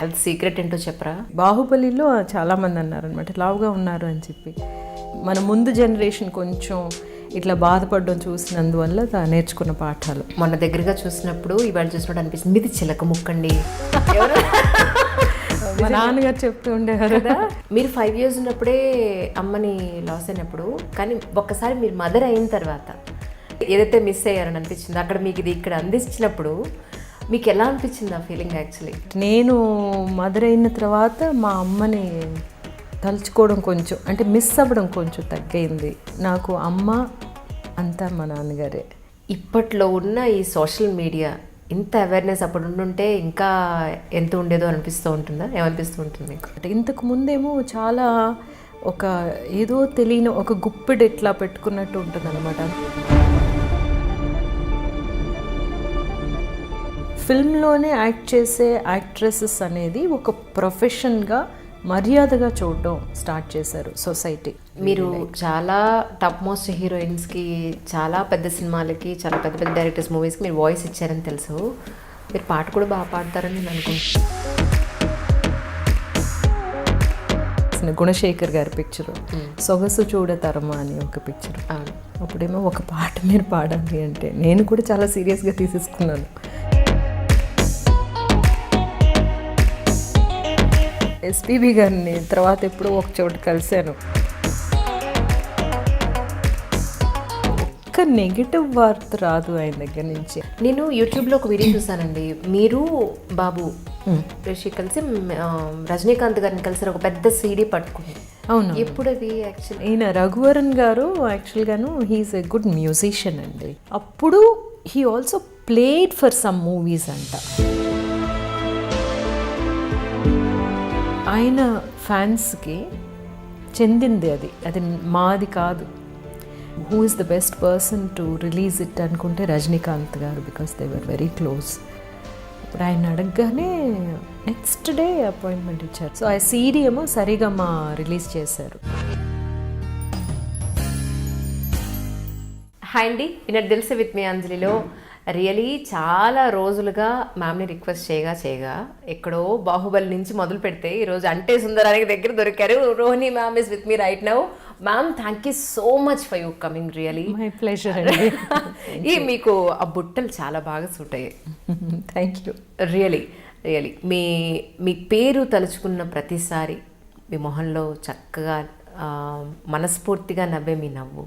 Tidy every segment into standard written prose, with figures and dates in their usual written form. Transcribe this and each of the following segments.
Health secret ఏంటో చెప్పరా? బాహుబలిలో చాలామంది అన్నారనమాట లావుగా ఉన్నారు అని చెప్పి. మన ముందు జనరేషన్ కొంచెం ఇట్లా బాధపడడం చూసినందువల్ల నేర్చుకున్న పాఠాలు. మొన్న దగ్గరగా చూసినప్పుడు ఇవాళ చూసినప్పుడు అనిపిస్తుంది ఇది చిలక ముక్కండి. మా నాన్నగారు చెప్తూ ఉండేవారు కదా. మీరు 5 years ఉన్నప్పుడే అమ్మని లాస్ అయినప్పుడు, కానీ ఒక్కసారి మీరు మదర్ అయిన తర్వాత ఏదైతే మిస్ అయ్యారని అనిపించింది అక్కడ మీకు ఇది ఇక్కడ అందించినప్పుడు మీకు ఎలా అనిపించింది ఆ ఫీలింగ్? యాక్చువల్లీ నేను మదర్ అయిన తర్వాత మా అమ్మని తలుచుకోవడం కొంచెం అంటే మిస్ అవ్వడం కొంచెం తగ్గైంది. నాకు అమ్మ అంతా మా నాన్నగారే. ఇప్పట్లో ఉన్న ఈ సోషల్ మీడియా ఇంత అవేర్నెస్ అప్పుడు ఉండుంటే ఇంకా ఎంత ఉండేదో అనిపిస్తూ ఉంటుందా? ఏమనిపిస్తూ ఉంటుంది మీకు? అంటే ఇంతకు ముందేమో చాలా ఒక ఏదో తెలియని ఒక గుప్పెడు ఇట్లా పెట్టుకున్నట్టు ఉంటుంది అనమాట. ఫిల్మ్లోనే యాక్ట్ చేసే యాక్ట్రెసెస్ అనేది ఒక ప్రొఫెషన్గా మర్యాదగా చూడడం స్టార్ట్ చేశారు సొసైటీ. మీరు చాలా టాప్ మోస్ట్ హీరోయిన్స్కి, చాలా పెద్ద సినిమాలకి, చాలా పెద్ద పెద్ద డైరెక్టర్స్ మూవీస్కి మీరు వాయిస్ ఇచ్చారని తెలుసు. మీరు పాట కూడా బాగా పాడతారని నేను అనుకుంటున్నాను. గుణశేఖర్ గారి పిక్చరు సొగసు చూడతరమా అని ఒక పిక్చర్. అప్పుడేమో ఒక పాట మీరు పాడాలి అంటే నేను కూడా చాలా సీరియస్గా తీసేసుకున్నాను. ఎస్పీబీ గారిని తర్వాత ఎప్పుడో ఒక చోట కలిశాను. ఒక్క నెగిటివ్ వార్త రాదు ఆయన దగ్గర నుంచి. నేను యూట్యూబ్లో ఒక వీడియో చూసానండి. మీరు బాబు రిషి కలిసి రజనీకాంత్ గారిని కలిసి ఒక పెద్ద సీడీ పట్టుకుంది. అవును, ఎప్పుడు అది? యాక్చువల్లీ ఈయన రఘువరన్ గారు యాక్చువల్గాను హీఈస్ ఎ గుడ్ మ్యూజిషియన్ అండి. అప్పుడు he also played for some movies అంట. ఆయన ఫ్యాన్స్కి చెందింది అది, అది మాది కాదు. Who is the best person to release it అనుకుంటే రజనీకాంత్ గారు, because they were very close. ఇప్పుడు ఆయన అడగగానే నెక్స్ట్ డే అపాయింట్మెంట్ ఇచ్చారు. సో ఆ సీడీ ఏమో సరిగమ రిలీజ్ చేశారు. హాయ్ అండి, విన్నర్ తెలుసు విత్ మీ అంజలిలో రియలీ చాలా రోజులుగా మ్యామ్ని రిక్వెస్ట్ చేయగా ఎక్కడో బాహుబలి నుంచి మొదలు పెడితే ఈరోజు అంటే సుందరానికి దగ్గర దొరికారు. Rohini ma'am is with me right now. Ma'am, thank you so much for you coming. Really my pleasure అండి. ఈ మీకు ఆ బుట్టలు చాలా బాగా సూట్ అయ్యాయి. Thank you. రియలీ మీ పేరు తలుచుకున్న ప్రతిసారి మీ మొహంలో చక్కగా మనస్ఫూర్తిగా నవ్వే మీ నవ్వు,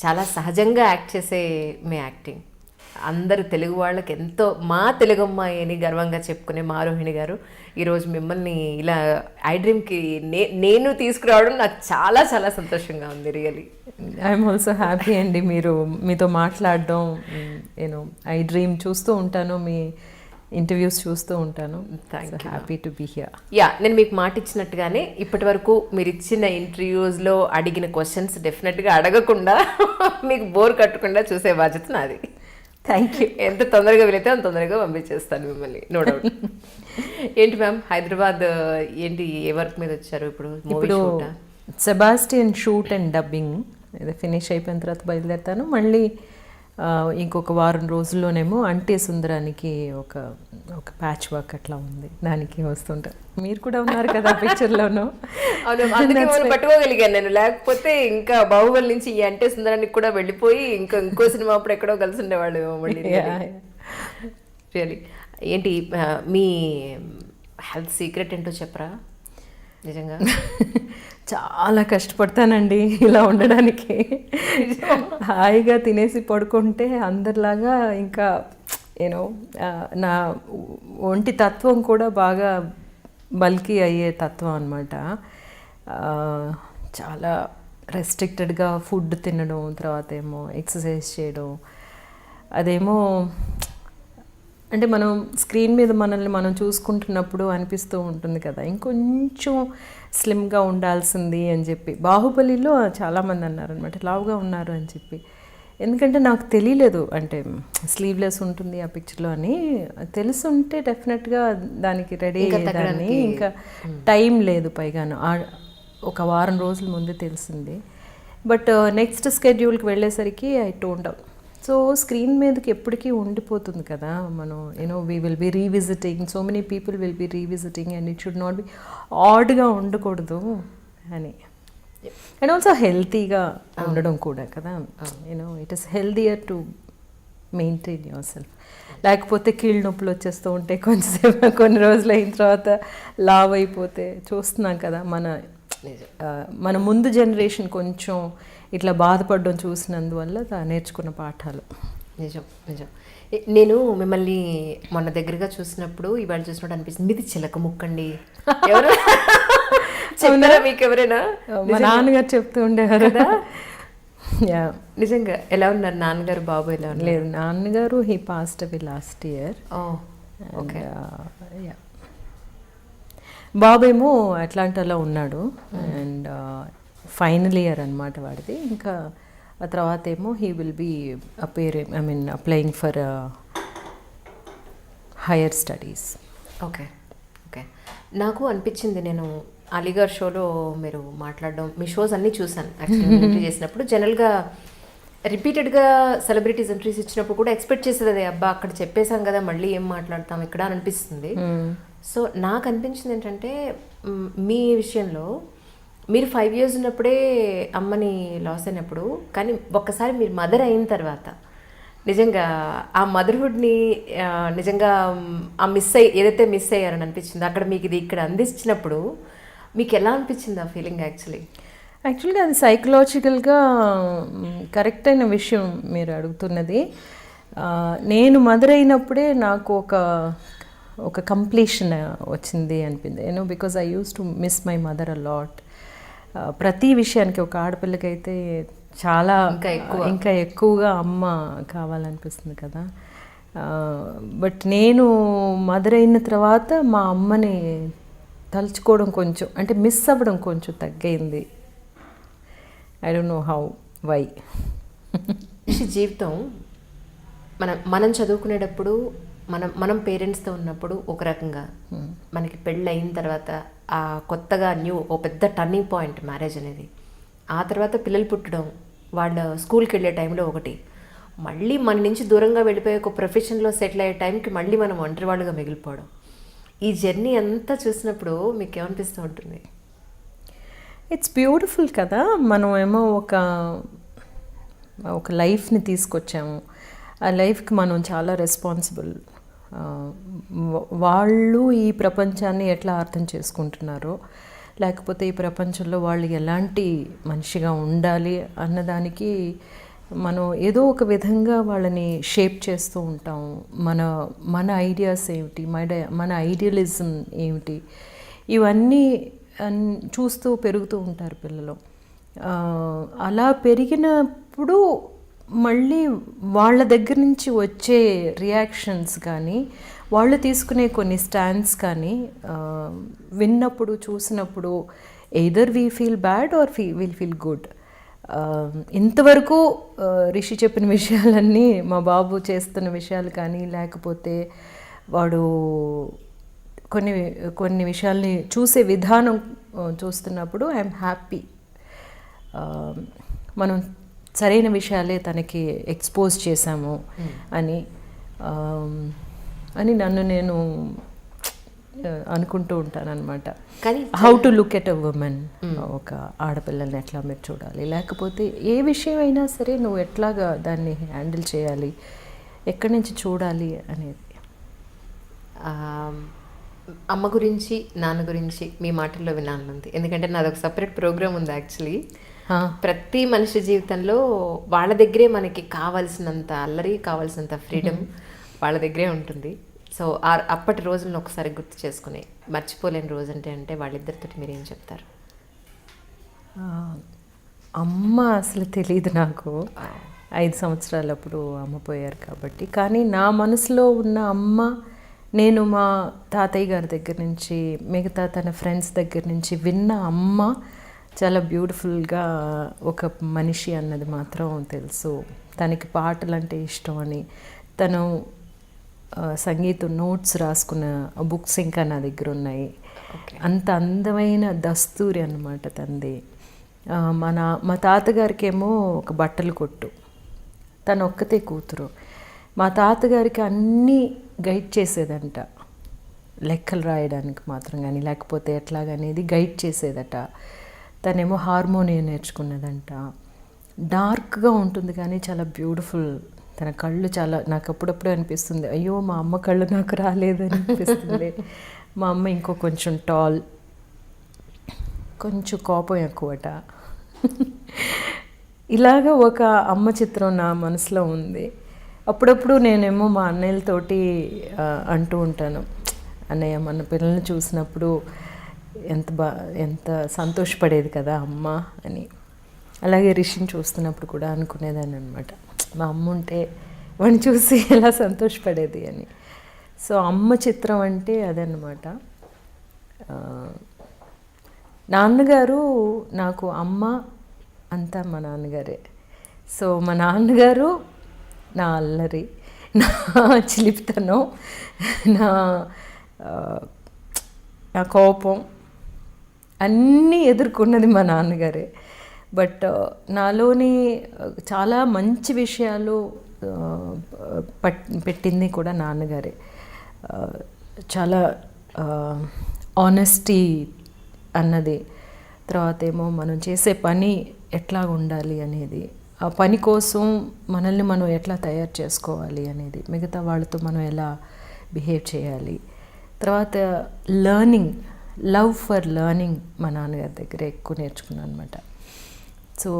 చాలా సహజంగా యాక్ట్ చేసే మీ యాక్టింగ్ అందరు తెలుగు వాళ్ళకి ఎంతో, మా తెలుగు అమ్మాయి అని గర్వంగా చెప్పుకునే మా రోహిణి గారు ఈరోజు మిమ్మల్ని ఇలా ఐ డ్రీమ్కి నేను తీసుకురావడం నాకు చాలా చాలా సంతోషంగా ఉంది. రియలీ ఐఎమ్ ఆల్సో హ్యాపీ అండి. మీతో మాట్లాడడం, నేను ఐ డ్రీమ్ చూస్తూ ఉంటాను, మీ ఇంటర్వ్యూస్ చూస్తూ ఉంటాను. Happy to be here. Yeah, నేను మీకు మాట ఇచ్చినట్టుగానే ఇప్పటి వరకు మీరు ఇచ్చిన ఇంటర్వ్యూస్లో అడిగిన క్వశ్చన్స్ డెఫినెట్గా అడగకుండా మీకు బోర్ కట్టకుండా చూసే బాధ్యత నాది. Thank you. ఎంత తొందరగా వెళితే అంత తొందరగా పంపించేస్తాను మిమ్మల్ని, నో డౌట్. ఏంటి మ్యామ్, హైదరాబాద్ ఏంటి, ఏ వర్క్ మీద వచ్చారు ఇప్పుడు? ఇప్పుడు సెబాస్టియన్ షూట్ అండ్ డబ్బింగ్ ఇది ఫినిష్ అయిపోయిన తర్వాత బయలుదేరుతాను. మళ్ళీ ఇంకొక వారం రోజుల్లోనేమో అంటే సుందరానికి ఒక ప్యాచ్ వర్క్ అట్లా ఉంది, దానికి వస్తుంటారు. మీరు కూడా ఉన్నారు కదా పిక్చర్లోనూ. అవును, అందుకే పట్టుకోగలిగాను నేను. లేకపోతే ఇంకా బాహుబలి నుంచి ఈ అంటే సుందరానికి కూడా వెళ్ళిపోయి ఇంకో సినిమా అప్పుడు ఎక్కడో కలిసి ఉండేవాళ్ళు మళ్ళీ. రియలీ ఏంటి మీ హెల్త్ సీక్రెట్ ఏంటో చెప్పరా? నిజంగా చాలా కష్టపడతానండి ఇలా ఉండడానికి. హాయిగా తినేసి పడుకుంటే అందరిలాగా ఇంకా యూనో నా ఒంటి తత్వం కూడా బాగా బల్కీ అయ్యే తత్వం అనమాట. చాలా రెస్ట్రిక్టెడ్గా ఫుడ్ తినడం, తర్వాత ఏమో ఎక్సర్సైజ్ చేయడం. అదేమో అంటే మనం స్క్రీన్ మీద మనల్ని మనం చూసుకుంటున్నప్పుడు అనిపిస్తూ ఉంటుంది కదా ఇంకొంచెం స్లిమ్గా ఉండాల్సింది అని చెప్పి. బాహుబలిలో చాలామంది అన్నారనమాట లావుగా ఉన్నారు అని చెప్పి. ఎందుకంటే నాకు తెలియలేదు అంటే స్లీవ్లెస్ ఉంటుంది ఆ పిక్చర్లో అని. తెలుసుంటే డెఫినెట్గా దానికి రెడీ అయ్యేదాన్ని. ఇంకా టైం లేదు, పైగాను ఒక వారం రోజుల ముందే తెలిసింది. బట్ నెక్స్ట్ స్కెడ్యూల్కి వెళ్ళేసరికి I toned out. So screen మీదకి ఎప్పటికీ ఉండిపోతుంది కదా. మనం we will be revisiting, so many people will be revisiting and it should not be ఆడ్గా ఉండకూడదు అని. అండ్ ఆల్సో హెల్తీగా ఉండడం కూడా కదా. It is healthier to maintain yourself. లేకపోతే కీళ్ళ నొప్పులు వచ్చేస్తూ ఉంటే కొంచెంసేపు కొన్ని రోజులు అయిన తర్వాత లావ్ అయిపోతే చూస్తున్నాం కదా. మన ముందు జనరేషన్ కొంచెం ఇట్లా బాధపడడం చూసినందువల్ల నేర్చుకున్న పాఠాలు. నిజం. నేను మిమ్మల్ని మొన్న దగ్గరగా చూసినప్పుడు, ఇవాళ చూసినప్పుడు అనిపిస్తుంది మీది చిలక ముక్కండి. ఎవరు చెప్పారా మీకు ఎవరైనా? మా నాన్నగారు చెప్తూ ఉండేవారు కదా. నిజంగా. ఎలా ఉన్నారు నాన్నగారు, బాబు ఎలా ఉన్నారు? లేదు, నాన్నగారు he passed away last year. Okay. బాబేమో అట్లాంటాలో ఉన్నాడు అండ్ ఫైనల్ ఇయర్ అనమాట వాడిది. ఇంకా ఆ తర్వాత ఏమో he will be applying for higher studies. Okay. నాకు అనిపించింది, నేను అలీగర్ షోలో మీరు మాట్లాడడం, మీ షోస్ అన్నీ చూసాను యాక్చువల్లీ. ఎంట్రీ చేసినప్పుడు జనరల్గా రిపీటెడ్గా సెలబ్రిటీస్ ఎంట్రీస్ ఇచ్చినప్పుడు కూడా ఎక్స్పెక్ట్ చేసేది అదే, అబ్బా అక్కడ చెప్పేశాం కదా మళ్ళీ ఏం మాట్లాడతాం ఇక్కడ అని అనిపిస్తుంది. సో నాకు అనిపించింది ఏంటంటే, మీ విషయంలో మీరు 5 years ఉన్నప్పుడే అమ్మని లాస్ అయినప్పుడు, కానీ ఒక్కసారి మీరు మదర్ అయిన తర్వాత నిజంగా ఆ మదర్హుడ్ని నిజంగా ఏదైతే మిస్ అయ్యారని అనిపించింది అక్కడ మీకు ఇది ఇక్కడ అందించినప్పుడు మీకు ఎలా అనిపించింది ఆ ఫీలింగ్? యాక్చువల్గా అది సైకలాజికల్గా కరెక్ట్ అయిన విషయం మీరు అడుగుతున్నది. నేను మదర్ అయినప్పుడే నాకు ఒక కంప్లీషన్ వచ్చింది అనిపింది. Because I use to miss my mother a lot. ప్రతి విషయానికి ఒక ఆడపిల్లకైతే చాలా ఇంకా ఎక్కువగా అమ్మ కావాలనిపిస్తుంది కదా. బట్ నేను మదర్ అయిన తర్వాత మా అమ్మని తలుచుకోవడం కొంచెం, అంటే మిస్ అవ్వడం కొంచెం తగ్గైంది. I don't know how, why. జీవితం మనం చదువుకునేటప్పుడు మనం పేరెంట్స్తో ఉన్నప్పుడు ఒక రకంగా, మనకి పెళ్ళి అయిన తర్వాత ఆ కొత్తగా ఓ పెద్ద టర్నింగ్ పాయింట్ మ్యారేజ్ అనేది. ఆ తర్వాత పిల్లలు పుట్టడం, వాళ్ళ స్కూల్కి వెళ్ళే టైంలో ఒకటి, మళ్ళీ మన నుంచి దూరంగా వెళ్ళిపోయి ఒక ప్రొఫెషన్లో సెటిల్ అయ్యే టైంకి మళ్ళీ మనం ఒంటరి వాళ్ళుగా మిగిలిపోవడం. ఈ జర్నీ అంతా చూసినప్పుడు మీకు ఏమనిపిస్తూ ఉంటుంది? ఇట్స్ బ్యూటిఫుల్ కదా. మనం ఏమో ఒక లైఫ్ని తీసుకొచ్చాము. ఆ లైఫ్కి మనం చాలా రెస్పాన్సిబుల్. వాళ్ళు ఈ ప్రపంచాన్ని ఎట్లా అర్థం చేసుకుంటున్నారో, లేకపోతే ఈ ప్రపంచంలో వాళ్ళు ఎలాంటి మనిషిగా ఉండాలి అన్నదానికి మనం ఏదో ఒక విధంగా వాళ్ళని షేప్ చేస్తూ ఉంటాం. మన ఐడియాస్ ఏమిటి, మన ఐడియలిజం ఏమిటి, ఇవన్నీ చూస్తూ పెరుగుతూ ఉంటారు పిల్లలు. అలా పెరిగినప్పుడు మళ్ళీ వాళ్ళ దగ్గర నుంచి వచ్చే రియాక్షన్స్ కానీ, వాళ్ళు తీసుకునే కొన్ని స్టాండ్స్ కానీ విన్నప్పుడు, చూసినప్పుడు either we feel bad or will feel good. ఇంతవరకు రిషి చెప్పిన విషయాలన్నీ, మా బాబు చేస్తున్న విషయాలు కానీ, లేకపోతే వాడు కొన్ని విషయాల్ని చూసే విధానం చూస్తున్నప్పుడు ఐఎమ్ హ్యాపీ. మనం సరైన విషయాలే తనకి ఎక్స్పోజ్ చేశాము అని నన్ను నేను అనుకుంటూ ఉంటాను అనమాట. కానీ how to look at a women, ఒక ఆడపిల్లల్ని ఎట్లా మీరు చూడాలి, లేకపోతే ఏ విషయం అయినా సరే నువ్వు ఎట్లాగా దాన్ని హ్యాండిల్ చేయాలి, ఎక్కడి నుంచి చూడాలి అనేది. అమ్మ గురించి, నాన్న గురించి మీ మాటల్లో వినాలనుంది. ఎందుకంటే నాది ఒక సపరేట్ ప్రోగ్రామ్ ఉంది యాక్చువల్లీ. ప్రతి మనిషి జీవితంలో వాళ్ళ దగ్గరే మనకి కావాల్సినంత అల్లరి, కావాల్సినంత ఫ్రీడమ్ వాళ్ళ దగ్గరే ఉంటుంది. సో అప్పటి రోజులను ఒకసారి గుర్తు చేసుకుని మర్చిపోలేని రోజు అంటే వాళ్ళిద్దరితో మీరేం చెప్తారు? అమ్మ అసలు తెలియదు నాకు. 5 సంవత్సరాలప్పుడు అమ్మ పోయారు కాబట్టి. కానీ నా మనసులో ఉన్న అమ్మ, నేను మా తాతయ్య గారి దగ్గర నుంచి, మిగతా తన ఫ్రెండ్స్ దగ్గర నుంచి విన్న అమ్మ చాలా బ్యూటిఫుల్గా ఒక మనిషి అన్నది మాత్రం తెలుసు. తనకి పాటలు అంటే ఇష్టం అని, తను సంగీతం నోట్స్ రాసుకున్న బుక్స్ ఇంకా నా దగ్గర ఉన్నాయి. అంత అందమైన దస్తూరి అన్నమాట తనది. మా తాతగారికి ఏమో ఒక బట్టల కొట్టు. తను ఒక్కతే కూతురు. మా తాతగారికి అన్నీ గైడ్ చేసేదంట, లెక్కలు రాయడానికి మాత్రం కానీ లేకపోతే ఎట్లాగనేది గైడ్ చేసేదట. తనేమో హార్మోనియం నేర్చుకున్నదంట. డార్క్గా ఉంటుంది కానీ చాలా బ్యూటిఫుల్. తన కళ్ళు చాలా, నాకు అప్పుడప్పుడు అనిపిస్తుంది, అయ్యో మా అమ్మ కళ్ళు నాకు రాలేదని అనిపిస్తుంది. మా అమ్మ ఇంకో కొంచెం టాల్, కొంచెం కోపం ఎక్కువట. ఇలాగ ఒక అమ్మ చిత్రం నా మనసులో ఉంది. అప్పుడప్పుడు నేనేమో మా అన్నయ్యలతోటి అంటూ ఉంటాను, అన్నయ్య మన పిల్లల్ని చూసినప్పుడు ఎంత సంతోషపడేది కదా అమ్మ అని. అలాగే రిషిని చూస్తున్నప్పుడు కూడా అనుకునేదాన్ని అనమాట, మా అమ్మ ఉంటే వాడిని చూసి ఎలా సంతోషపడేది అని. సో అమ్మ చిత్రం అంటే అదనమాట. నాన్నగారు నాకు అమ్మ అంతా మా నాన్నగారే. సో మా నాన్నగారు నా అల్లరి, నా చిలిపితనం, నా కోపం అన్నీ ఎదుర్కొన్నది మా నాన్నగారే. బట్ నాలోని చాలా మంచి విషయాలు పెట్టింది కూడా నాన్నగారే. చాలా ఆనెస్టీ అన్నది, తర్వాత ఏమో మనం చేసే పని ఎట్లా ఉండాలి అనేది, ఆ పని కోసం మనల్ని మనం ఎట్లా తయారు చేసుకోవాలి అనేది, మిగతా వాళ్ళతో మనం ఎలా బిహేవ్ చేయాలి, తర్వాత లర్నింగ్, లవ్ ఫర్ లర్నింగ్ మా నాన్నగారి దగ్గర ఎక్కువ నేర్చుకున్నాను అనమాట. సో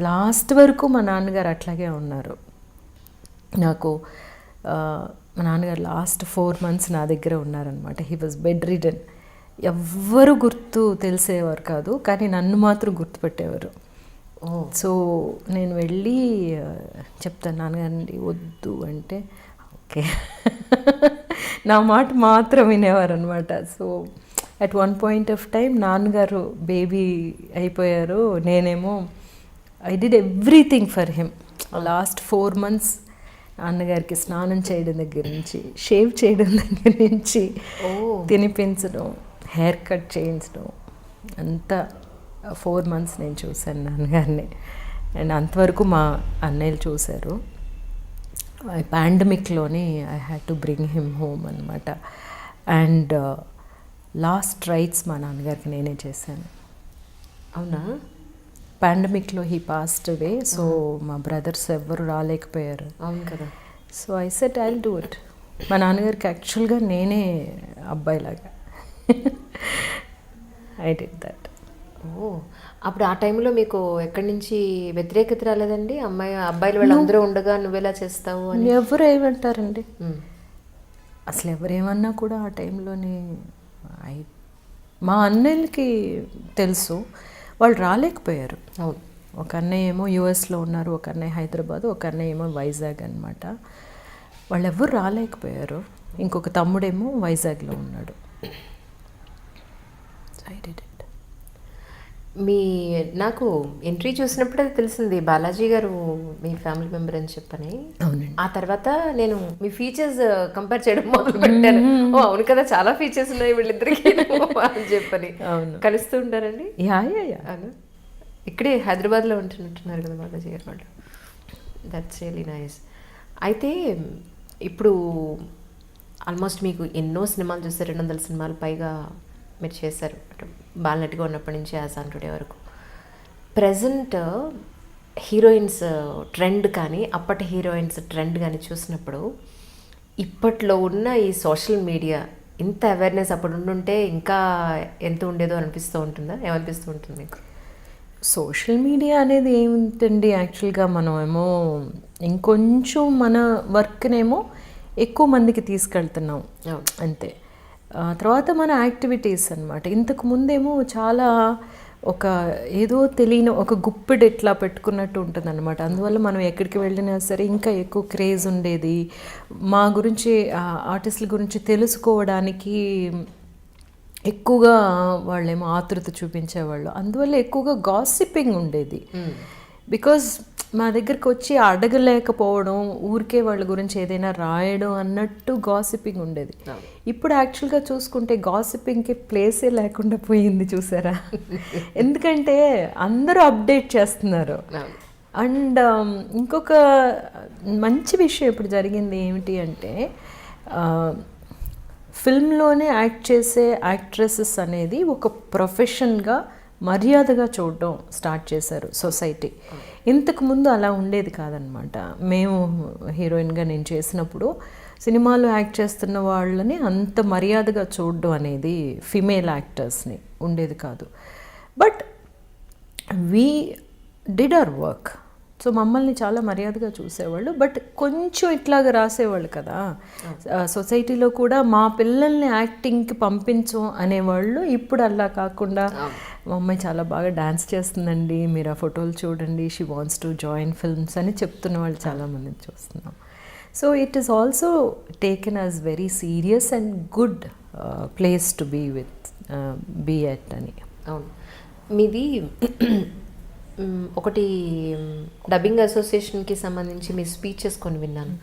లాస్ట్ వరకు మా నాన్నగారు అట్లాగే ఉన్నారు. నాకు మా నాన్నగారు లాస్ట్ 4 months నా దగ్గర ఉన్నారనమాట. He was bed ridden. ఎవ్వరు తెలిసేవారు కాదు, కానీ నన్ను మాత్రం గుర్తుపెట్టేవారు. సో నేను వెళ్ళి చెప్తాను, నాన్నగారండి వద్దు అంటే ఓకే నా మాట మాత్రం వినేవారు అనమాట. So at one point of time నాన్నగారు బేబీ అయిపోయారు, నేనేమో I did everything for him. Last 4 months నాన్నగారికి స్నానం చేయడం దగ్గర నుంచి, షేవ్ చేయడం దగ్గర నుంచి, తినిపించడం, హెయిర్ కట్ చేయించడం, అంతా 4 months నేను చూశాను నాన్నగారిని. అండ్ అంతవరకు మా అన్నయ్యలు చూశారు. పాండమిక్లోని I had to bring him home అనమాట. అండ్ లాస్ట్ రైట్స్ మా నాన్నగారికి నేనే చేశాను. అవునా? పాండమిక్లో హీ పాస్డ్ అవే. సో మా బ్రదర్స్ ఎవ్వరు రాలేకపోయారు. అవును కదా. So I said I will do it. మా నాన్నగారికి యాక్చువల్గా నేనే అబ్బాయిలాగా ఐ డిడ్ దట్. అప్పుడు ఆ టైంలో మీకు ఎక్కడి నుంచి వ్యతిరేకత రాలేదండి? అబ్బాయిలు వాళ్ళందరూ ఉండగా నువ్వెలా చేస్తావు అని? ఎవరు ఏమంటారండి, అసలు ఎవరేమన్నా కూడా ఆ టైంలోని మా అన్నయ్యలకి తెలుసు, వాళ్ళు రాలేకపోయారు. అవును. ఒక అన్నయ్య ఏమో యుఎస్లో ఉన్నారు, ఒక అన్నయ్య హైదరాబాద్, ఒక అన్నయ్య ఏమో వైజాగ్ అనమాట. వాళ్ళు ఎవరు రాలేకపోయారు. ఇంకొక తమ్ముడేమో వైజాగ్లో ఉన్నాడు. I did it. నాకు ఎంట్రీ చూసినప్పుడే తెలిసింది బాలాజీ గారు మీ ఫ్యామిలీ మెంబర్ అని చెప్పని. అవునండి. ఆ తర్వాత నేను మీ ఫీచర్స్ కంపేర్ చేయడం మొదలు పెట్టాను. ఓ అవును కదా, చాలా ఫీచర్స్ ఉన్నాయి వీళ్ళిద్దరికి అని చెప్పని. అవును. కలుస్తూ ఉంటారండి? యా. ఇక్కడే హైదరాబాద్లో ఉంటున్నట్టున్నారు కదా బాలాజీ గారు వాళ్ళు. That's really nice. అయితే ఇప్పుడు ఆల్మోస్ట్ మీకు ఎన్నో సినిమాలు చూస్తారు, 200 సినిమాలు పైగా మీరు చేశారు బాలనటిగా ఉన్నప్పటి నుంచి ఆన్ టుడే వరకు. ప్రజెంట్ హీరోయిన్స్ ట్రెండ్ కానీ అప్పటి హీరోయిన్స్ ట్రెండ్ కానీ చూసినప్పుడు ఇప్పట్లో ఉన్న ఈ సోషల్ మీడియా ఇంత అవేర్నెస్ అప్పుడు ఉండుంటే ఇంకా ఎంత ఉండేదో అనిపిస్తూ ఉంటుందా? ఏమనిపిస్తూ ఉంటుంది మీకు? సోషల్ మీడియా అనేది ఏమిటండి, యాక్చువల్గా మనమేమో ఇంకొంచెం మన వర్క్నేమో ఎక్కువ మందికి తీసుకెళ్తున్నాం అంతే. తర్వాత మన యాక్టివిటీస్ అనమాట. ఇంతకు ముందేమో చాలా ఒక ఏదో తెలియని ఒక గుప్పెడు ఇట్లా పెట్టుకున్నట్టు ఉంటుంది అనమాట. అందువల్ల మనం ఎక్కడికి వెళ్ళినా సరే ఇంకా ఎక్కువ క్రేజ్ ఉండేది. మా గురించి ఆర్టిస్టుల గురించి తెలుసుకోవడానికి ఎక్కువగా వాళ్ళేమో ఆతృత చూపించేవాళ్ళు. అందువల్ల ఎక్కువగా గాసిపింగ్ ఉండేది. బికాజ్ మా దగ్గరికి వచ్చి అడగలేకపోవడం, ఊరికే వాళ్ళ గురించి ఏదైనా రాయడం అన్నట్టు గాసిపింగ్ ఉండేది. ఇప్పుడు యాక్చువల్గా చూసుకుంటే గాసిపింగ్కి ప్లేసే లేకుండా పోయింది, చూసారా? ఎందుకంటే అందరూ అప్డేట్ చేస్తున్నారు. అండ్ ఇంకొక మంచి విషయం ఇప్పుడు జరిగింది ఏమిటి అంటే ఫిల్మ్లోనే యాక్ట్ చేసే యాక్ట్రెసెస్ అనేది ఒక ప్రొఫెషన్గా మర్యాదగా చూడడం స్టార్ట్ చేశారు సొసైటీ. ఇంతకుముందు అలా ఉండేది కాదనమాట. మేము హీరోయిన్గా నేను చేసినప్పుడు సినిమాలో యాక్ట్ చేస్తున్న వాళ్ళని అంత మర్యాదగా చూడడం అనేది ఫిమేల్ యాక్టర్స్ని ఉండేది కాదు. But we did our work. So మమ్మల్ని చాలా మర్యాదగా చూసేవాళ్ళు. బట్ కొంచెం ఇట్లాగా రాసేవాళ్ళు కదా సొసైటీలో కూడా, మా పిల్లల్ని యాక్టింగ్కి పంపించం అనేవాళ్ళు. ఇప్పుడు అలా కాకుండా మా అమ్మాయి చాలా బాగా డాన్స్ చేస్తుందండి, మీరు ఆ ఫోటోలు చూడండి, she wants to join films అని చెప్తున్న వాళ్ళు చాలామందిని చూస్తున్నాం. So it is also taken as very serious and good place to be at అని. అవును, మీది ఒకటి డబ్బింగ్ అసోసియేషన్కి సంబంధించి మీ స్పీచెస్ కొన్ని విన్నాను.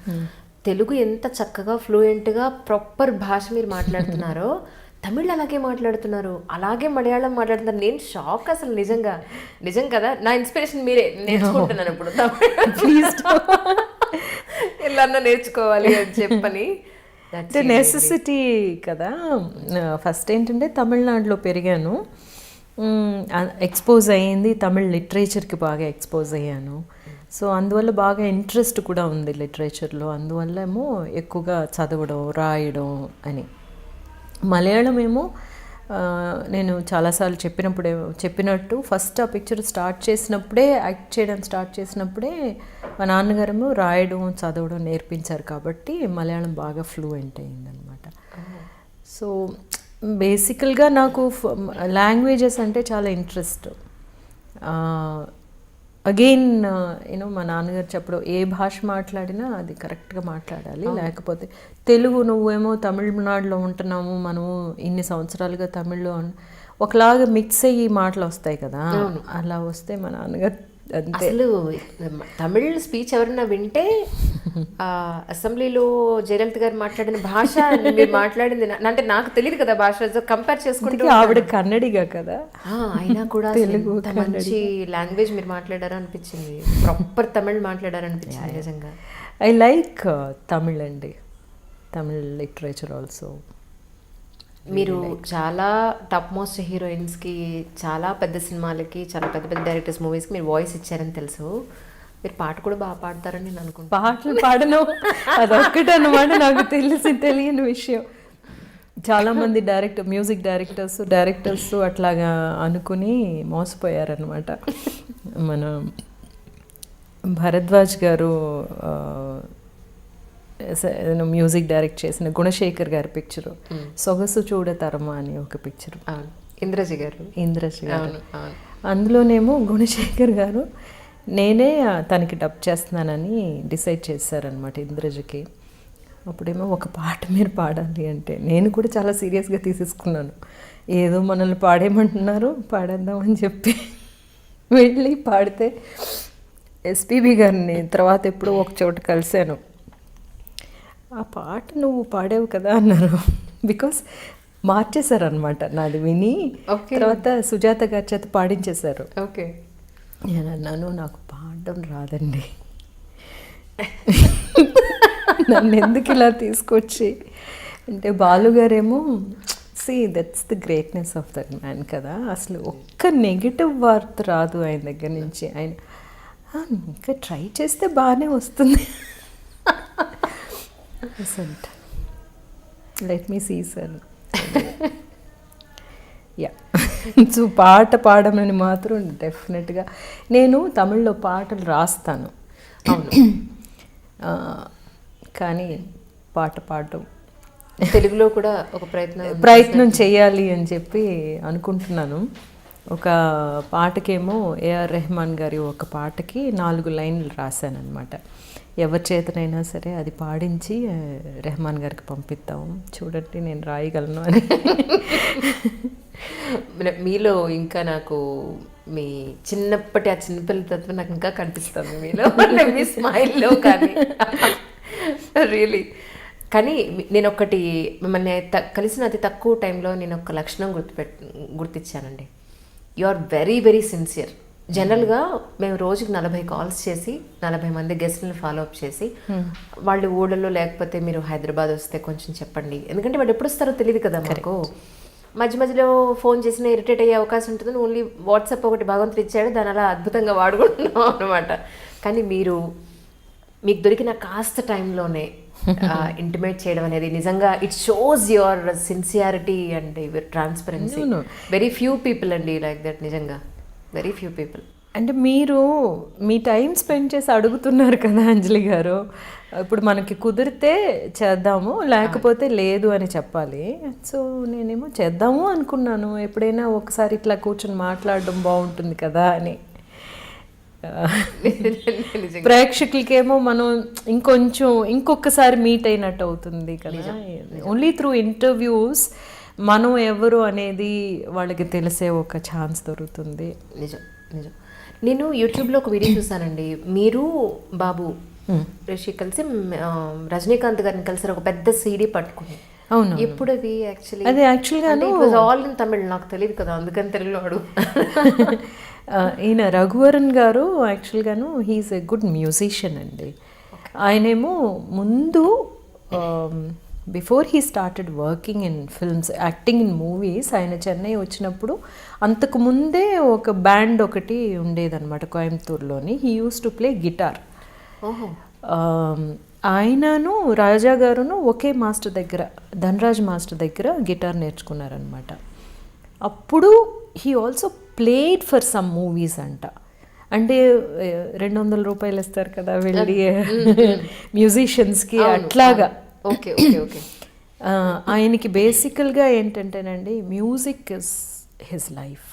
తెలుగు ఎంత చక్కగా ఫ్లూయెంట్గా ప్రాపర్ భాష మీరు మాట్లాడుతున్నారో, తమిళ్ అలాగే మాట్లాడుతున్నారు, అలాగే మలయాళం మాట్లాడుతున్నారు. నేను షాక్ అసలు. నిజం కదా, నా ఇన్స్పిరేషన్ మీరే. నేర్చుకుంటున్నాను ఇప్పుడు ఎలా నేర్చుకోవాలి అని చెప్పని. అంటే నెసెసిటీ కదా. ఫస్ట్ ఏంటంటే తమిళనాడులో పెరిగాను, ఎక్స్పోజ్ అయ్యింది, తమిళ్ లిటరేచర్కి బాగా ఎక్స్పోజ్ అయ్యాను. సో అందువల్ల బాగా ఇంట్రెస్ట్ కూడా ఉంది లిటరేచర్లో. అందువల్ల ఏమో ఎక్కువగా చదవడం, రాయడం అని. మలయాళం ఏమో నేను చాలాసార్లు చెప్పినట్టు ఫస్ట్ ఆ పిక్చర్ స్టార్ట్ చేసినప్పుడే, యాక్ట్ చేయడం స్టార్ట్ చేసినప్పుడే మా నాన్నగారేమో రాయడం, చదవడం నేర్పించారు కాబట్టి మలయాళం బాగా ఫ్లూయెంట్ అయిందనమాట. సో బేసికల్గా నాకు లాంగ్వేజెస్ అంటే చాలా ఇంట్రెస్ట్. అగైన్ యూనో మా నాన్నగారు చెప్పడం, ఏ భాష మాట్లాడినా అది కరెక్ట్గా మాట్లాడాలి, లేకపోతే తెలుగు నువ్వేమో తమిళనాడులో ఉంటున్నాము, మనము ఇన్ని సంవత్సరాలుగా తమిళ్లో ఒకలాగా మిక్స్ అయ్యి మాటలు వస్తాయి కదా, అలా వస్తే మా నాన్నగారు అసలు తమిళ్ స్పీచ్ ఎవరైనా వింటే అసెంబ్లీలో జయలలిత గారు మాట్లాడిన భాష మీరు మాట్లాడింది అంటే నాకు తెలియదు కదా భాష, కంపేర్ చేసుకుంటే ఆవిడ కన్నడిగా కదా, అయినా కూడా తెలుగు మంచి లాంగ్వేజ్ మీరు మాట్లాడారు అనిపించింది, ప్రాపర్ తమిళ్ మాట్లాడారు అనిపించింది నిజంగా. ఐ లైక్ తమిళ్ అండి, తమిళ్ లిటరేచర్ ఆల్సో. మీరు చాలా టాప్ మోస్ట్ హీరోయిన్స్కి, చాలా పెద్ద సినిమాలకి, చాలా పెద్ద పెద్ద డైరెక్టర్స్ మూవీస్కి మీరు వాయిస్ ఇచ్చారని తెలుసు. మీరు పాట కూడా బాగా పాడతారని నేను అనుకుంటాను. పాటలు పాడను అదొక్కటి అన్నమాట నాకు తెలియని విషయం. చాలామంది మ్యూజిక్ డైరెక్టర్స్ అట్లాగా అనుకుని మోసపోయారనమాట. మన భరద్వాజ్ గారు మ్యూజిక్ డైరెక్ట్ చేసిన గుణశేఖర్ గారి పిక్చరు సొగసు చూడతరమా అని ఒక పిక్చరు, ఇంద్రజి గారు. అందులోనేమో గుణశేఖర్ గారు నేనే తనకి డబ్ చేస్తున్నానని డిసైడ్ చేశారనమాట ఇంద్రజకి. అప్పుడేమో ఒక పాట మీరు పాడాలి అంటే నేను కూడా చాలా సీరియస్గా తీసేసుకున్నాను. ఏదో మనల్ని పాడేయమంటున్నారు, పాడేద్దామని చెప్పి వెళ్ళి పాడితే ఎస్పీబీ గారిని తర్వాత ఎప్పుడో ఒక చోట కలిశాను. ఆ పాట నువ్వు పాడావు కదా అన్నారు. బికాస్ మార్చేశారనమాట నాది విని. తర్వాత సుజాత గారి చేత పాడించేశారు. ఓకే, నేను అన్నాను నాకు పాడడం రాదండి, నన్ను ఎందుకు ఇలా తీసుకొచ్చి అంటే, బాలుగారేమో that's the greatness of that man కదా, అసలు ఒక్క నెగిటివ్ వార్త రాదు ఆయన దగ్గర నుంచి. ఆయన ఇంకా ట్రై చేస్తే బాగానే వస్తుంది. Let me see sir. Yeah, so పాట పాడమని మాత్రం డెఫినెట్గా నేను తమిళ్లో పాటలు రాస్తాను, అవును, కానీ పాట పాడడం తెలుగులో కూడా ఒక ప్రయత్నం చేయాలి అని చెప్పి అనుకుంటున్నాను. ఒక పాటకేమో ఏఆర్ రెహమాన్ గారి ఒక పాటకి 4 లైన్లు రాశాను అనమాట. ఎవరి చేతనైనా సరే అది పాడించి రెహమాన్ గారికి పంపిద్దాం, చూడండి నేను రాయగలను అని. మీలో ఇంకా నాకు మీ చిన్నప్పటి ఆ చిన్నపిల్ల తత్వం నాకు ఇంకా కనిపిస్తుంది మీలో, మీ స్మైల్లో కానీ రియలీ. కానీ నేను ఒకటి మిమ్మల్ని కలిసిన అతి తక్కువ టైంలో నేను ఒక లక్షణం గుర్తించానండి. You are very very sincere. జనరల్గా మేము రోజుకి 40 కాల్స్ చేసి 40 మంది గెస్ట్లను ఫాలో అప్ చేసి వాళ్ళు ఊళ్ళలో లేకపోతే మీరు హైదరాబాద్ వస్తే కొంచెం చెప్పండి, ఎందుకంటే వాళ్ళు ఎప్పుడు వస్తారో తెలియదు కదా మాకు. మధ్య మధ్యలో ఫోన్ చేసినా ఇరిటేట్ అయ్యే అవకాశం ఉంటుంది. ఓన్లీ వాట్సాప్ ఒకటి భగవంతుడు ఇచ్చాడు, దాని అలా అద్భుతంగా వాడుకుంటున్నాం అనమాట. కానీ మీకు దొరికిన కాస్త టైంలోనే ఇంటిమేట్ చేయడం అనేది నిజంగా it shows your sincerity and your transparency. Very few people అండి లైక్ దట్, నిజంగా వెరీ ఫ్యూ పీపుల్. అంటే మీరు మీ టైం స్పెండ్ చేసి అడుగుతున్నారు కదా అంజలి గారు, ఇప్పుడు మనకి కుదిరితే చేద్దాము లేకపోతే లేదు అని చెప్పాలి. సో నేనేమో చేద్దాము అనుకున్నాను, ఎప్పుడైనా ఒకసారి ఇట్లా కూర్చొని మాట్లాడడం బాగుంటుంది కదా అని. ప్రేక్షకులకేమో మనం ఇంకొకసారి మీట్ అయినట్టు అవుతుంది కదా. ఓన్లీ త్రూ ఇంటర్వ్యూస్ మనం ఎవరు అనేది వాళ్ళకి తెలిసే ఒక ఛాన్స్ దొరుకుతుంది. నిజం నిజం. నేను యూట్యూబ్లో ఒక వీడియో చూసానండి, మీరు బాబు రిషి కలిసి రజనీకాంత్ గారిని కలిసి ఒక పెద్ద సీడీ పట్టుకుని. అవును, ఎప్పుడు అది యాక్చువల్గా ఆల్ ఇన్ తమిళ్, నాకు తెలియదు కదా అందుకని తెలుగులో అడుగు. ఈయన రఘువరన్ గారు యాక్చువల్గాను హీఈస్ ఎ గుడ్ మ్యూజిషియన్ అండి. ఆయనేమో ముందు before he started working in films, acting in movies, ఆయన చెన్నై వచ్చినప్పుడు అంతకు ముందే ఒక బ్యాండ్ ఒకటి ఉండేదన్నమాట కోయంబత్తూరులోని. He use to play guitar. ఆయనను రాజా గారును ఒకే మాస్టర్ దగ్గర, ధనరాజ్ మాస్టర్ దగ్గర గిటార్ నేర్చుకున్నారనమాట. అప్పుడు he also played for some movies అంట. అంటే 200 రూపాయలు ఇస్తారు కదా వెళ్ళి మ్యూజిషియన్స్కి, అట్లాగా. Okay okay okay. ఆయనకి బేసికల్గా ఏంటంటేనండి, మ్యూజిక్ ఇస్ హిజ్ లైఫ్.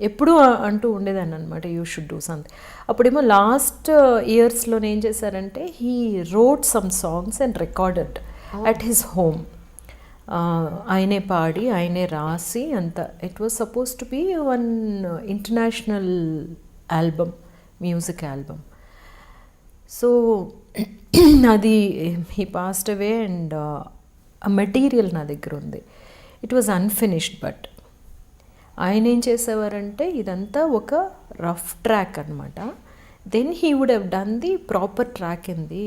ఎప్పుడూ అంటూ ఉండేదాన్ని అనమాట, యూ షుడ్ డూ సంథింగ్. అప్పుడేమో లాస్ట్ ఇయర్స్లో ఏం చేశారంటే, he wrote some songs and recorded at his home. ఆయనే పాడి ఆయనే రాసి అంత. It was suppose to be one international album, music album. So అది హీ పాస్డ్ అవే అండ్ ఆ మెటీరియల్ నా దగ్గర ఉంది. It was unfinished. బట్ ఆయన ఏం చేసేవారంటే ఇదంతా ఒక రఫ్ ట్రాక్ అనమాట. Then he would have done the proper track in the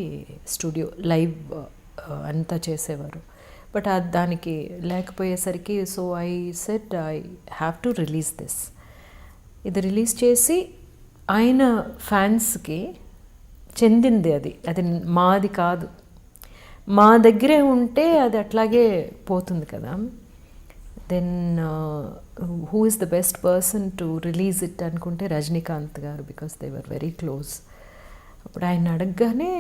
studio, live అంతా చేసేవారు. బట్ దానికి లేకపోయేసరికి, so I said I have to release this. ఇది రిలీజ్ చేసి ఆయన ఫ్యాన్స్కి చెందింది అది, అది మాది కాదు. మా దగ్గరే ఉంటే అది అట్లాగే పోతుంది కదా. Then who is the best person to release it అనుకుంటే రజనీకాంత్ గారు, because they were very close. అప్పుడు ఆయన అడగగానే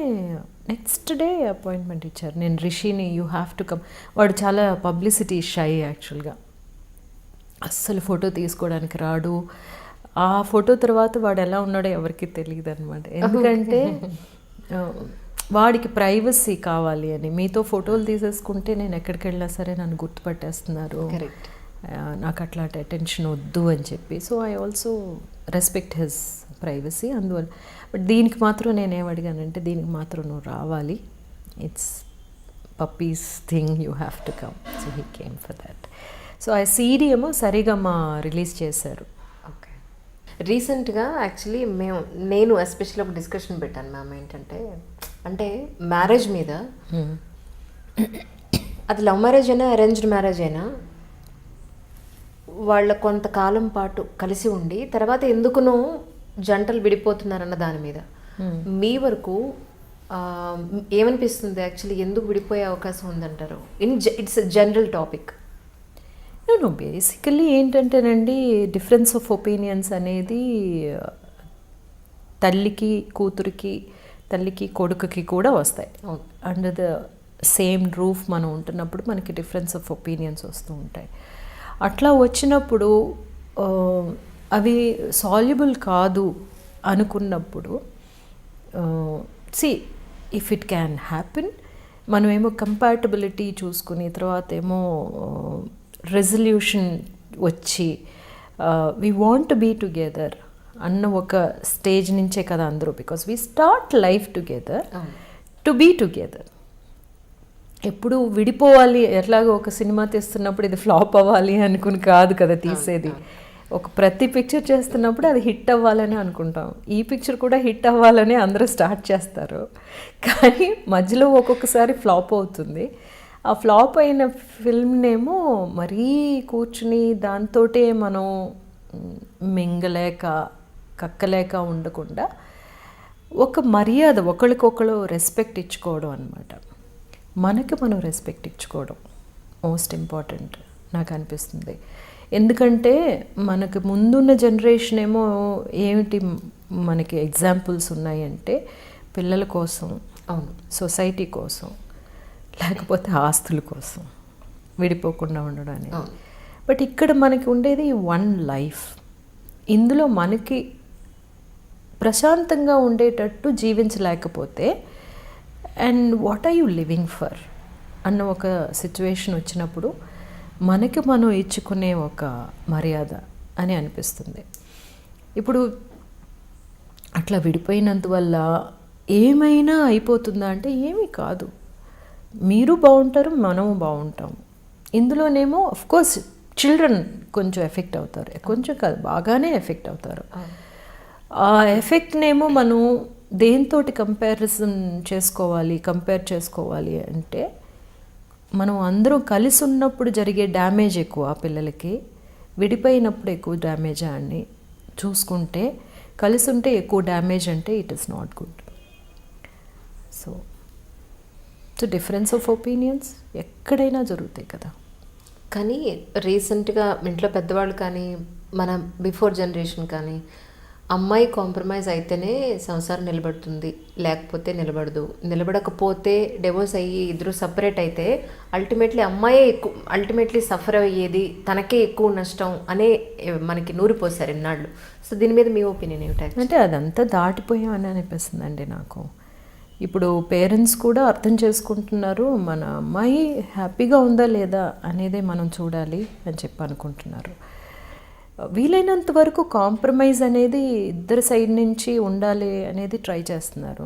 నెక్స్ట్ డే అపాయింట్మెంట్ ఇచ్చారు. నేను రిషిని యూ హ్యావ్ టు కమ్. వాడు చాలా పబ్లిసిటీ షై యాక్చువల్గా, అస్సలు ఫోటో తీసుకోవడానికి రాడు. ఆ ఫోటో తర్వాత వాడు ఎలా ఉన్నాడో ఎవరికి తెలియదు అనమాట. ఎందుకంటే వాడికి ప్రైవసీ కావాలి అని. మీతో ఫోటోలు తీసేసుకుంటే నేను ఎక్కడికి వెళ్ళినా సరే నన్ను గుర్తుపట్టేస్తున్నారు, నాకు అట్లాంటి అటెన్షన్ వద్దు అని చెప్పి. So I also respect his privacy. అందువల్ల బట్ దీనికి మాత్రం నేనేం అడిగానంటే, దీనికి మాత్రం నువ్వు రావాలి, it's puppies thing, you have to come. So he came for that. So ఆ సీడీ ఏమో సరిగమ రిలీజ్ చేశారు. ఓకే. రీసెంట్గా యాక్చువల్లీ నేను ఎస్పెషల్లీ ఒక డిస్కషన్ పెట్టాను మ్యామ్. ఏంటంటే, అంటే మ్యారేజ్ మీద, అది లవ్ మ్యారేజ్ అయినా అరేంజ్డ్ మ్యారేజ్ అయినా, వాళ్ళ కొంతకాలం పాటు కలిసి ఉండి తర్వాత ఎందుకునో జంటలు విడిపోతున్నారన్న దాని మీద మీ వరకు ఏమనిపిస్తుంది? యాక్చువల్లీ ఎందుకు విడిపోయే అవకాశం ఉందంటారు? It's general topic. నేను బేసికల్లీ ఏంటంటేనండి, డిఫరెన్స్ ఆఫ్ ఒపీనియన్స్ అనేది తల్లికి కూతురికి, తల్లికి కొడుకుకి కూడా వస్తాయి. అండర్ ద సేమ్ రూఫ్ మనం ఉంటున్నప్పుడు మనకి డిఫరెన్స్ ఆఫ్ ఒపీనియన్స్ వస్తూ ఉంటాయి. అట్లా వచ్చినప్పుడు అవి సాల్యుబుల్ కాదు అనుకున్నప్పుడు, ఇఫ్ ఇట్ క్యాన్ హ్యాపెన్, మనమేమో కంపాటబిలిటీ చూసుకుని తర్వాత ఏమో రెజల్యూషన్ వచ్చి వీ వాంట్ బీ టుగెదర్ అన్న ఒక స్టేజ్ నుంచే కదా అందరూ. Because we start life together to be together. ఎప్పుడు విడిపోవాలి, ఎట్లాగో ఒక సినిమా తీస్తున్నప్పుడు ఇది ఫ్లాప్ అవ్వాలి అనుకుని కాదు కదా తీసేది. ఒక ప్రతి పిక్చర్ చేస్తున్నప్పుడు అది హిట్ అవ్వాలని అనుకుంటాం. ఈ పిక్చర్ కూడా హిట్ అవ్వాలని అందరూ స్టార్ట్ చేస్తారు, కానీ మధ్యలో ఒక్కొక్కసారి ఫ్లాప్ అవుతుంది. ఆ ఫ్లాప్ అయిన ఫిల్మ్నేమో మరీ కూర్చుని దాంతోటే మనం మింగలేక కక్కలేక ఉండకుండా ఒక మర్యాద, ఒకరికొకరు రెస్పెక్ట్ ఇచ్చుకోవడం అనమాట. మనకి మనం రెస్పెక్ట్ ఇచ్చుకోవడం మోస్ట్ ఇంపార్టెంట్ నాకు అనిపిస్తుంది. ఎందుకంటే మనకు ముందున్న జనరేషన్ ఏమో ఏమిటి మనకి ఎగ్జాంపుల్స్ ఉన్నాయంటే పిల్లల కోసం, అవును, సొసైటీ కోసం, లేకపోతే ఆస్తుల కోసం విడిపోకుండా ఉండడం అనేది. బట్ ఇక్కడ మనకి ఉండేది వన్ లైఫ్. ఇందులో మనకి ప్రశాంతంగా ఉండేటట్టు జీవించలేకపోతే and what are you living for అన్న ఒక సిచ్యువేషన్ వచ్చినప్పుడు మనకి మనం ఇచ్చుకునే ఒక మర్యాద అని అనిపిస్తుంది. ఇప్పుడు అట్లా విడిపోయినందువల్ల ఏమైనా అయిపోతుందా అంటే ఏమీ కాదు. మీరు బాగుంటారు, మనము బాగుంటాం. ఇందులోనేమో అఫ్కోర్స్ చిల్డ్రన్ కొంచెం ఎఫెక్ట్ అవుతారు, కొంచెం కాదు బాగానే ఎఫెక్ట్ అవుతారు. ఆ ఎఫెక్ట్నేమో మనం దేంతోటి కంపేర్ చేసుకోవాలి అంటే మనం అందరూ కలిసి ఉన్నప్పుడు జరిగే డ్యామేజ్ ఎక్కువ ఆ పిల్లలకి, విడిపోయినప్పుడు ఎక్కువ డ్యామేజ్ అని చూసుకుంటే, కలిసి ఉంటే ఎక్కువ డ్యామేజ్ అంటే it is not good. So difference of opinions ఎక్కడైనా జరుగుతాయి కదా. కానీ రీసెంట్గా ఇంట్లో పెద్దవాళ్ళు కానీ మన బిఫోర్ జనరేషన్ కానీ అమ్మాయి కాంప్రమైజ్ అయితేనే సంసారం నిలబడుతుంది, లేకపోతే నిలబడదు, నిలబడకపోతే డివోర్స్ అయ్యి ఇద్దరు సపరేట్ అయితే అల్టిమేట్లీ సఫర్ అయ్యేది, తనకే ఎక్కువ నష్టం అనే మనకి నూరిపోసారు ఇన్నాళ్ళు. సో దీని మీద మీ ఒపీనియన్ ఏమిటి? అంటే అదంతా దాటిపోయామని అనిపిస్తుందండి నాకు. ఇప్పుడు పేరెంట్స్ కూడా అర్థం చేసుకుంటున్నారు, మన అమ్మాయి హ్యాపీగా ఉందా లేదా అనేదే మనం చూడాలి అని చెప్పి అనుకుంటున్నారు. వీలైనంత వరకు కాంప్రమైజ్ అనేది ఇద్దరు సైడ్ నుంచి ఉండాలి అనేది ట్రై చేస్తున్నారు.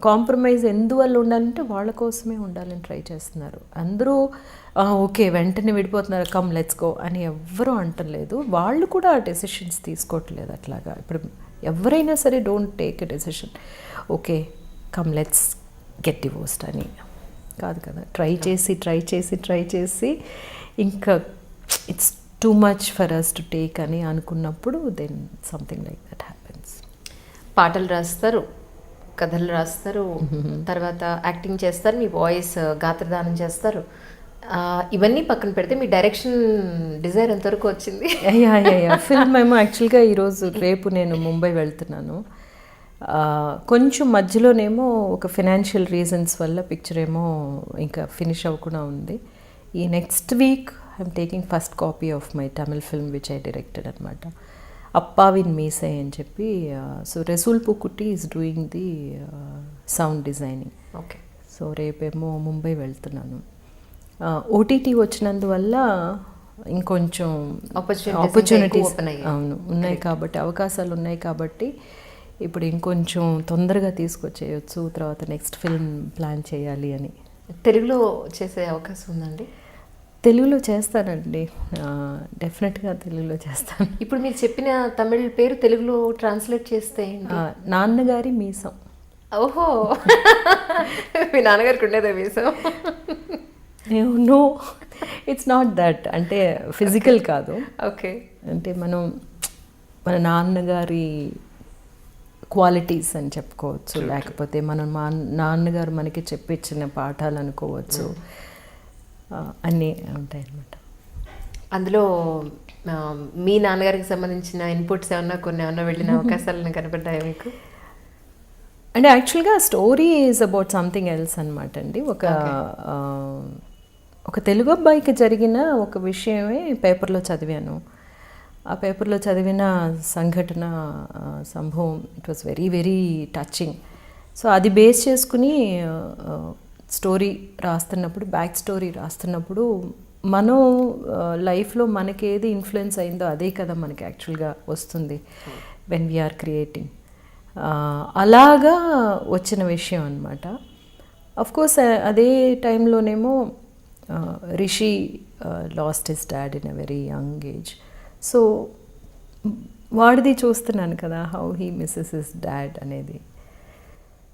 కాంప్రమైజ్ ఎందువల్ల ఉండాలంటే వాళ్ళ కోసమే ఉండాలని ట్రై చేస్తున్నారు. అందరూ ఓకే వెంటనే విడిపోతున్నారు, కమ్ లెట్స్ గో అని ఎవ్వరూ అంటలేదు. వాళ్ళు కూడా ఆ డెసిషన్స్ తీసుకోవట్లేదు అట్లాగా. ఇప్పుడు ఎవరైనా సరే don't take a decision okay come let's get divorced అని కాదు కదా. ట్రై చేసి ఇంకా it's too much for us to take అని అనుకున్నప్పుడు then something like that happens. పాటలు రాస్తారు, కథలు రాస్తారు, తర్వాత యాక్టింగ్ చేస్తారు, మీ వాయిస్ గాత్రదానం చేస్తారు. ఇవన్నీ పక్కన పెడితే మీ డైరెక్షన్ డిజైర్ ఎంతవరకు వచ్చింది? ఫిల్మ్ ఏమో యాక్చువల్గా రేపు నేను ముంబై వెళ్తున్నాను. కొంచెం మధ్యలోనేమో ఒక ఫినాన్షియల్ రీజన్స్ వల్ల పిక్చర్ ఏమో ఇంకా ఫినిష్ అవ్వకుండా ఉంది. ఈ next week I'm taking first copy of my Tamil film which I directed అనమాట, అప్పావిన్ మీసై అని చెప్పి. So Resul Pookutty is doing the sound designing. Okay. So రేపేమో ముంబై వెళ్తున్నాను. ఓటీటీ వచ్చినందువల్ల ఇంకొంచెం ఆపర్చునిటీస్ అవును ఉన్నాయి కాబట్టి, అవకాశాలు ఉన్నాయి కాబట్టి ఇప్పుడు ఇంకొంచెం తొందరగా తీసుకొచ్చేయచ్చు. తర్వాత నెక్స్ట్ ఫిల్మ్ ప్లాన్ చేయాలి అని. తెలుగులో చేసే అవకాశం ఉందండి? తెలుగులో చేస్తానండి, డెఫినెట్గా తెలుగులో చేస్తాను. ఇప్పుడు మీరు చెప్పిన తమిళ్ పేరు తెలుగులో ట్రాన్స్లేట్ చేస్తే నాన్నగారి మీసం. ఓహో, మీ నాన్నగారికి ఉండేదే మీసం? No, it's not that. అంటే ఫిజికల్ కాదు. ఓకే. అంటే మన నాన్నగారి క్వాలిటీస్ అని చెప్పుకోవచ్చు, లేకపోతే మా నాన్నగారు మనకి చెప్పించిన పాఠాలు అనుకోవచ్చు, అన్నీ ఉంటాయి అన్నమాట. అందులో మీ నాన్నగారికి సంబంధించిన ఇన్పుట్స్ ఏమన్నా వెళ్ళిన అవకాశాలను కనపడ్డాయా మీకు? అంటే యాక్చువల్గా story is about something else అనమాట అండి. ఒక తెలుగు అబ్బాయికి జరిగిన ఒక విషయమే పేపర్లో చదివాను. ఆ పేపర్లో చదివిన సంఘటన, సంభవం, it was very very touching. So అది బేస్ చేసుకుని స్టోరీ రాస్తున్నప్పుడు, బ్యాక్ స్టోరీ రాస్తున్నప్పుడు మనం లైఫ్లో మనకి ఏది ఇన్ఫ్లుయెన్స్ అయిందో అదే కదా మనకి యాక్చువల్గా వస్తుంది వెన్ వీఆర్ క్రియేటింగ్. అలాగా వచ్చిన విషయం అనమాట. అఫ్ కోర్స్ అదే టైంలోనేమో Rishi lost his dad in a very young age. So వాడిది చూస్తున్నాను కదా, how he misses his dad అనేది.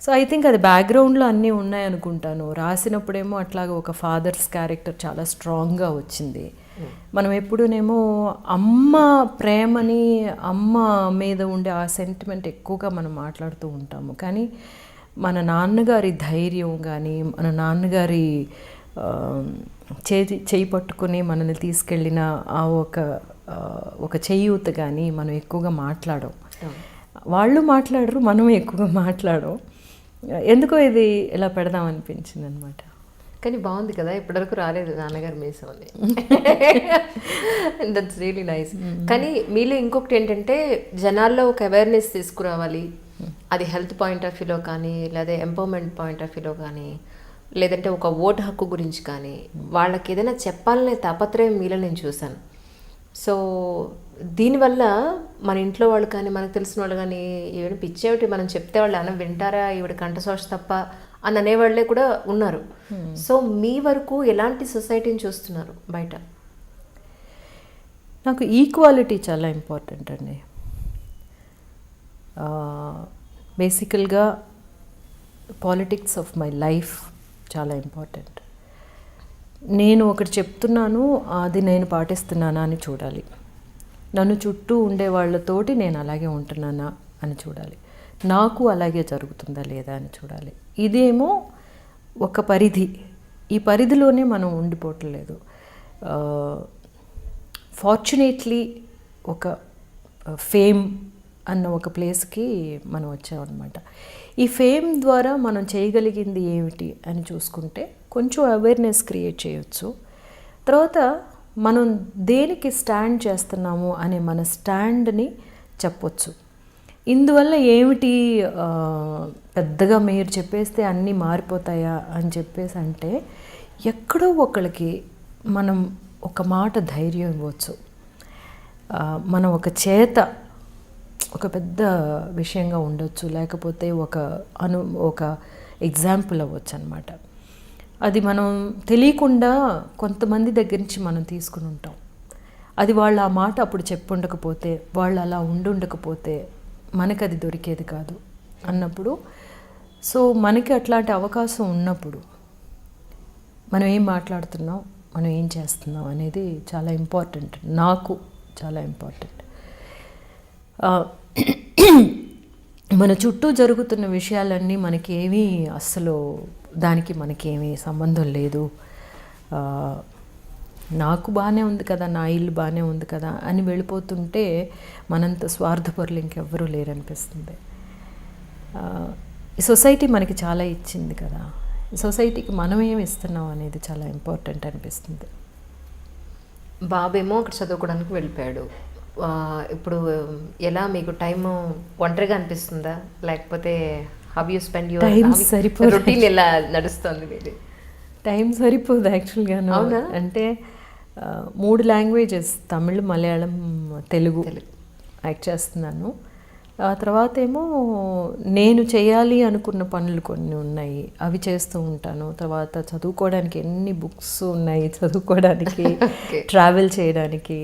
సో ఐ థింక్ అది బ్యాక్గ్రౌండ్లో అన్నీ ఉన్నాయనుకుంటాను. రాసినప్పుడేమో అట్లాగా ఒక ఫాదర్స్ క్యారెక్టర్ చాలా స్ట్రాంగ్గా వచ్చింది. మనం ఎప్పుడూనేమో అమ్మ ప్రేమని, అమ్మ మీద ఉండే ఆ సెంటిమెంట్ ఎక్కువగా మనం మాట్లాడుతూ ఉంటాము. కానీ మన నాన్నగారి ధైర్యం కానీ, మన నాన్నగారి చేయి పట్టుకుని మనల్ని తీసుకెళ్ళిన ఆ ఒక చేయూత కానీ మనం ఎక్కువగా మాట్లాడం. వాళ్ళు మాట్లాడరు, మనం ఎక్కువగా మాట్లాడం. ఎందుకో ఇది ఇలా పెడదాం అనిపించింది అనమాట. కానీ బాగుంది కదా, ఇప్పటివరకు రాలేదు నాన్నగారు మీసం అని. That's really nice. కానీ మీలో ఇంకొకటి ఏంటంటే జనాల్లో ఒక అవేర్నెస్ తీసుకురావాలి. అది హెల్త్ పాయింట్ ఆఫ్ వ్యూలో కానీ, లేదా ఎంపవర్మెంట్ పాయింట్ ఆఫ్ వ్యూలో కానీ, లేదంటే ఒక ఓటు హక్కు గురించి కానీ వాళ్ళకి ఏదైనా చెప్పాలనే తాపత్రయం మీలో నేను చూశాను. సో దీనివల్ల మన ఇంట్లో వాళ్ళు కానీ, మనకు తెలిసిన వాళ్ళు కానీ, ఈవిడ పిచ్చేమిటి మనం చెప్తే వాళ్ళు అన్న వింటారా, ఈవిడ కంఠశోష తప్ప అని అనేవాళ్ళే కూడా ఉన్నారు. సో మీ వరకు ఎలాంటి సొసైటీని చూస్తున్నారు బయట? నాకు ఈక్వాలిటీ చాలా ఇంపార్టెంట్ అండి. బేసికల్గా పాలిటిక్స్ ఆఫ్ మై లైఫ్ చాలా ఇంపార్టెంట్. నేను ఒకటి చెప్తున్నాను, అది నేను పాటిస్తున్నానా అని చూడాలి. నన్ను చుట్టూ ఉండే వాళ్ళతోటి నేను అలాగే ఉంటున్నానా అని చూడాలి. నాకు అలాగే జరుగుతుందా లేదా అని చూడాలి. ఇదేమో ఒక పరిధి. ఈ పరిధిలోనే మనం ఉండిపోవట్లేదు. ఫార్చునేట్లీ ఒక ఫేమ్ అన్న ఒక ప్లేస్కి మనం వచ్చామన్నమాట. ఈ ఫేమ్ ద్వారా మనం చేయగలిగింది ఏమిటి అని చూసుకుంటే కొంచెం అవేర్నెస్ క్రియేట్ చేయొచ్చు. తర్వాత మనం దేనికి స్టాండ్ చేస్తున్నాము అనే మన స్టాండ్ని చెప్పొచ్చు. ఇందువల్ల ఏమిటి పెద్దగా మీరు చెప్పేస్తే అన్నీ మారిపోతాయా అని చెప్పేసి అంటే, ఎక్కడో ఒకళ్ళకి మనం ఒక మాట ధైర్యం ఇవ్వచ్చు. మనం ఒక ఒక పెద్ద విషయంగా ఉండొచ్చు, లేకపోతే ఒక ఎగ్జాంపుల్ అవ్వచ్చు అనమాట. అది మనం తెలియకుండా కొంతమంది దగ్గర నుంచి మనం తీసుకుని ఉంటాం. అది వాళ్ళు ఆ మాట అప్పుడు చెప్పుండకపోతే, వాళ్ళు అలా ఉండకపోతే మనకు అది దొరికేది కాదు అన్నప్పుడు, సో మనకి అట్లాంటి అవకాశం ఉన్నప్పుడు మనం ఏం మాట్లాడుతున్నాం, మనం ఏం చేస్తున్నాం అనేది చాలా ఇంపార్టెంట్. నాకు చాలా ఇంపార్టెంట్. మన చుట్టూ జరుగుతున్న విషయాలన్నీ మనకేమీ అస్సలు దానికి మనకేమీ సంబంధం లేదు. నాకు బాగానే ఉంది కదా, నా ఇల్లు బాగానే ఉంది కదా అని వెళ్ళిపోతుంటే మనంత స్వార్థపరులు ఇంకెవ్వరూ లేరనిపిస్తుంది. ఈ సొసైటీ మనకి చాలా ఇచ్చింది కదా, ఈ సొసైటీకి మనం ఏమి ఇస్తున్నాం అనేది చాలా ఇంపార్టెంట్ అనిపిస్తుంది. బాబేమో అక్కడ చదువుకోవడానికి వెళ్ళిపోయాడు. ఇప్పుడు ఎలా మీకు టైం ఒంటరిగా అనిపిస్తుందా, లేకపోతే how you spend your routine ఎలా నడుస్తుంది మీది? టైం సరిపోదు యాక్చువల్గా. అంటే 3 లాంగ్వేజెస్, తమిళ్, మలయాళం, తెలుగు యాక్ట్ చేస్తున్నాను. ఆ తర్వాత ఏమో నేను చేయాలి అనుకున్న పనులు కొన్ని ఉన్నాయి, అవి చేస్తూ ఉంటాను. తర్వాత చదువుకోవడానికి ఎన్ని బుక్స్ ఉన్నాయి చదువుకోవడానికి, ట్రావెల్ చేయడానికి,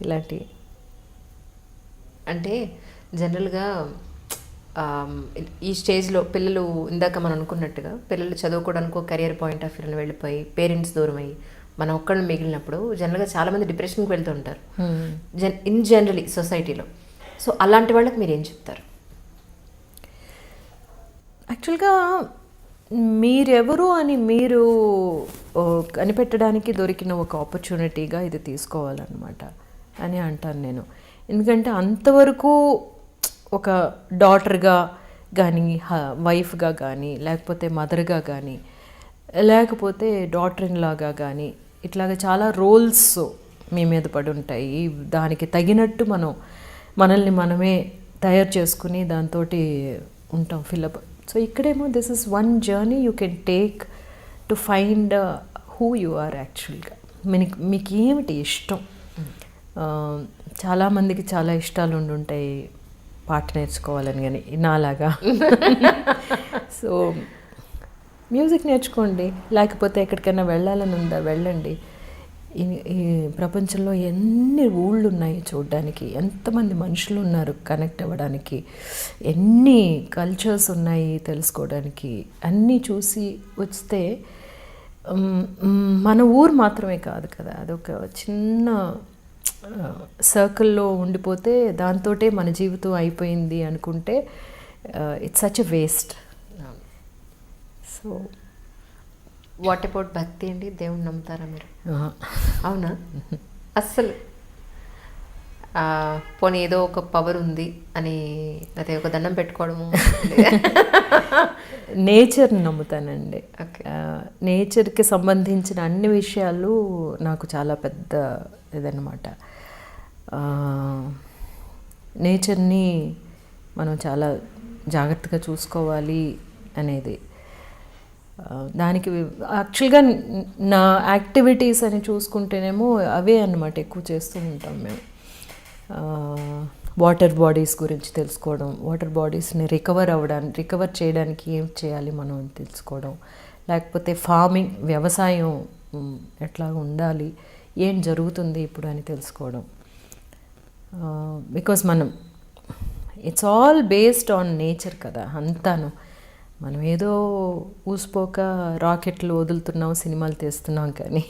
ఇలాంటివి. అంటే జనరల్గా ఈ స్టేజ్లో పిల్లలు, ఇందాక మనం అనుకున్నట్టుగా పిల్లలు చదువుకోవడానికి కెరియర్ పాయింట్ ఆఫ్ వ్యూలో వెళ్ళిపోయి పేరెంట్స్ దూరం అయ్యి మనం ఒక్కళ్ళు మిగిలినప్పుడు జనరల్గా చాలామంది డిప్రెషన్కి వెళ్తూ ఉంటారు ఇన్ జనరలీ సొసైటీలో. సో అలాంటి వాళ్ళకి మీరు ఏం చెప్తారు? యాక్చువల్గా మీరెవరు అని మీరు కనిపెట్టడానికి దొరికిన ఒక ఆపర్చునిటీగా ఇది తీసుకోవాలన్నమాట అని అంటాను నేను. ఎందుకంటే అంతవరకు ఒక డాటర్గా కానీ, వైఫ్గా కానీ, లేకపోతే మదర్గా కానీ, లేకపోతే డాటర్ ఇన్ లాగా కానీ, ఇట్లాగా చాలా రోల్స్ మీ మీద పడి ఉంటాయి. దానికి తగినట్టు మనల్ని మనమే తయారు చేసుకుని దాంతో ఉంటాం ఫిల్అప్. సో ఇక్కడేమో this is one journey you can take to find who you are యాక్చువల్గా. మీకు ఏమిటి ఇష్టం? చాలామందికి చాలా ఇష్టాలు ఉండుంటాయి, పాట నేర్చుకోవాలని, కానీ నాలాగా. సో మ్యూజిక్ నేర్చుకోండి, లేకపోతే ఎక్కడికైనా వెళ్ళాలని ఉందా వెళ్ళండి. ఈ ప్రపంచంలో ఎన్ని ఊళ్ళు ఉన్నాయి చూడడానికి, ఎంతమంది మనుషులు ఉన్నారు కనెక్ట్ అవ్వడానికి, ఎన్ని కల్చర్స్ ఉన్నాయి తెలుసుకోవడానికి. అన్నీ చూసి వస్తే మన ఊరు మాత్రమే కాదు కదా, అదొక చిన్న సర్కిల్లో ఉండిపోతే దాంతోటే మన జీవితం అయిపోయింది అనుకుంటే it's such a waste. So what about భక్తి అండి? దేవుణ్ణి నమ్ముతారా మీరు? అవునా? అస్సలు పోనీ ఏదో ఒక పవర్ ఉంది అని అదే ఒక దండం పెట్టుకోవడము? నేచర్ని నమ్ముతానండి. ఓకే. నేచర్కి సంబంధించిన అన్ని విషయాలు నాకు చాలా పెద్ద ఇదన్నమాట. నేచర్ని మనం చాలా జాగ్రత్తగా చూసుకోవాలి అనేది. దానికి యాక్చువల్గా నా యాక్టివిటీస్ అని చూసుకుంటేనేమో అవే అన్నమాట ఎక్కువ చేస్తూ ఉంటాం మేము. వాటర్ బాడీస్ గురించి తెలుసుకోవడం, వాటర్ బాడీస్ని రికవర్ చేయడానికి ఏం చేయాలి మనం అని తెలుసుకోవడం, లేకపోతే ఫార్మింగ్ వ్యవసాయం ఎట్లా ఉండాలి, ఏం జరుగుతుంది ఇప్పుడు అని తెలుసుకోవడం. Because it's all based on nature కదా అంతాను. మనం ఏదో ఊసిపోక రాకెట్లు వదులుతున్నాం, సినిమాలు తీస్తున్నాం, కానీ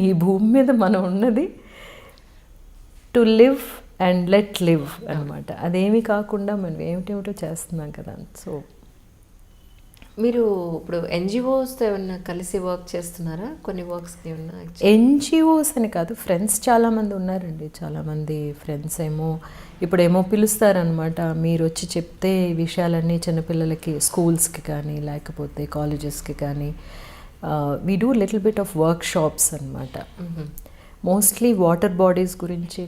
ఈ భూమి మీద మనం ఉన్నది to live and let live అనమాట. అదేమీ కాకుండా మనం ఏమిటేమిటో చేస్తున్నాం కదా. సో మీరు ఇప్పుడు ఎన్జిఓస్తో ఏమన్నా కలిసి వర్క్ చేస్తున్నారా? కొన్ని వర్క్స్కి ఏమన్నా? ఎన్జిఓస్ అని కాదు, ఫ్రెండ్స్ చాలామంది ఉన్నారండి. చాలామంది ఫ్రెండ్స్ ఏమో ఇప్పుడేమో పిలుస్తారనమాట, మీరు వచ్చి చెప్తే ఈ విషయాలన్నీ చిన్నపిల్లలకి స్కూల్స్కి కానీ లేకపోతే కాలేజెస్కి కానీ. We do little bit of work shops అనమాట. మోస్ట్లీ వాటర్ బాడీస్ గురించి,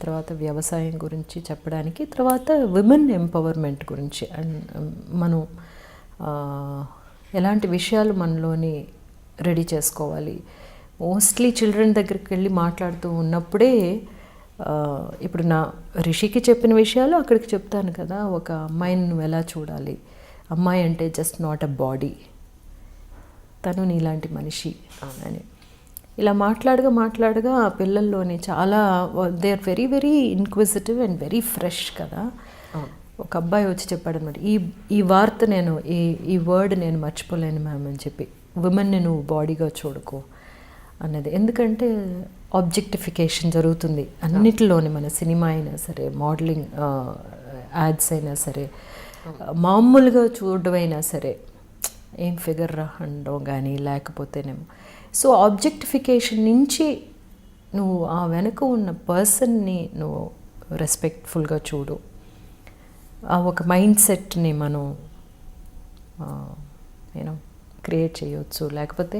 తర్వాత వ్యవసాయం గురించి చెప్పడానికి, తర్వాత విమెన్ ఎంపవర్మెంట్ గురించి. అండ్ మనం ఎలాంటి విషయాలు మనలోని రెడీ చేసుకోవాలి. మోస్ట్లీ చిల్డ్రన్ దగ్గరికి వెళ్ళి మాట్లాడుతూ ఉన్నప్పుడే ఇప్పుడు నా రిషికి చెప్పిన విషయాలు అక్కడికి చెప్తాను కదా. ఒక అమ్మాయిని నువ్వు ఎలా చూడాలి, అమ్మాయి అంటే జస్ట్ నాట్ అ బాడీ, తను నీలాంటి మనిషి అని ఇలా మాట్లాడగా ఆ పిల్లల్లోని చాలా they are very very inquisitive and very fresh కదా. ఒక అబ్బాయి వచ్చి చెప్పాడు అనమాట, ఈ వార్త ఈ వర్డ్ నేను మర్చిపోలేను మ్యామ్ అని చెప్పి, విమెన్ని నువ్వు బాడీగా చూడకు అన్నది. ఎందుకంటే ఆబ్జెక్టిఫికేషన్ జరుగుతుంది అన్నిటిలోని, మన సినిమా అయినా సరే, మోడలింగ్ యాడ్స్ అయినా సరే, మామూలుగా చూడడం అయినా సరే, ఏం ఫిగర్ అనడం కానీ లేకపోతేనేమో. సో ఆబ్జెక్టిఫికేషన్ నుంచి నువ్వు ఆ వెనక ఉన్న పర్సన్ని నువ్వు రెస్పెక్ట్ఫుల్గా చూడు. ఆ ఒక మైండ్ సెట్ని మనం క్రియేట్ చేయవచ్చు. లేకపోతే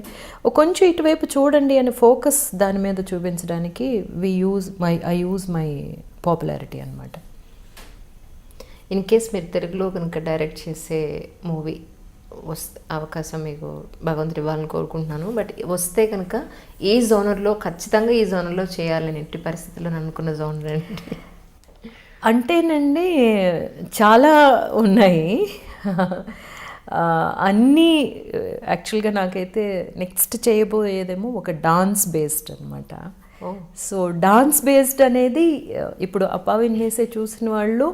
కొంచెం ఇటువైపు చూడండి అని ఫోకస్ దాని మీద చూపించడానికి ఐ యూజ్ మై పాపులారిటీ అనమాట. ఇన్ కేస్ మీరు తెలుగులో కనుక డైరెక్ట్ చేసే మూవీ అవకాశం మీకు భగవంతుడు ఇవ్వాలని కోరుకుంటున్నాను. బట్ వస్తే కనుక ఏ జోనర్లో, ఖచ్చితంగా ఈ జోనర్లో చేయాలని ఎట్టి పరిస్థితుల్లో అనుకున్న జోనర్ ఏంటి? అంటేనండి చాలా ఉన్నాయి. అన్నీ యాక్చువల్గా నాకైతే నెక్స్ట్ చేయబోయేదేమో ఒక డాన్స్ బేస్డ్ అనమాట. సో డాన్స్ బేస్డ్ అనేది ఇప్పుడు అప్పావిన్నేసే చూసిన వాళ్ళు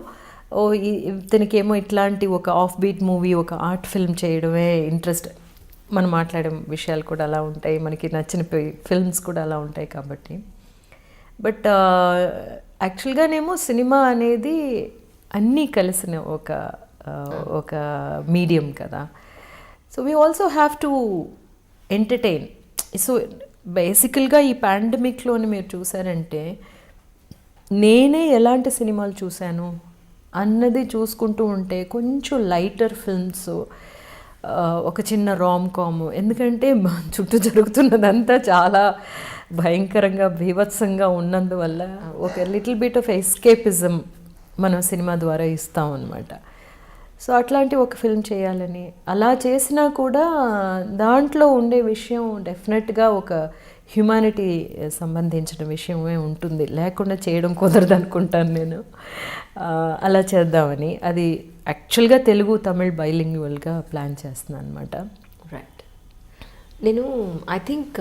ఇతనికేమో ఇట్లాంటి ఒక ఆఫ్ బీట్ మూవీ, ఒక ఆర్ట్ ఫిల్మ్ చేయడమే ఇంట్రెస్ట్. మనం మాట్లాడే విషయాలు కూడా అలా ఉంటాయి, మనకి నచ్చిన ఫిల్మ్స్ కూడా అలా ఉంటాయి కాబట్టి. బట్ యాక్చువల్గానేమో సినిమా అనేది అన్నీ కలిసిన ఒక మీడియం కదా. So we also have to entertain. So బేసికల్గా ఈ పాండమిక్లోని మీరు చూసారంటే నేనే ఎలాంటి సినిమాలు చూశాను అన్నది చూసుకుంటూ ఉంటే కొంచెం లైటర్ ఫిల్మ్స్, ఒక చిన్న రామ్ కామ్. ఎందుకంటే చుట్టూ జరుగుతున్నదంతా చాలా భయంకరంగా బీభత్సంగా ఉన్నందువల్ల ఒక లిటిల్ బిట్ ఆఫ్ ఎస్కేపిజం మనం సినిమా ద్వారా ఇస్తాం అన్నమాట. సో అట్లాంటి ఒక ఫిల్మ్ చేయాలని, అలా చేసినా కూడా దాంట్లో ఉండే విషయం డెఫినెట్గా ఒక హ్యుమానిటీ సంబంధించిన విషయమే ఉంటుంది, లేకుండా చేయడం కుదరదు అనుకుంటాను నేను. అలా చేద్దామని, అది యాక్చువల్గా తెలుగు తమిళ్ బైలింగ్వల్గా ప్లాన్ చేస్తున్నాను అనమాట. రైట్. నేను ఐ థింక్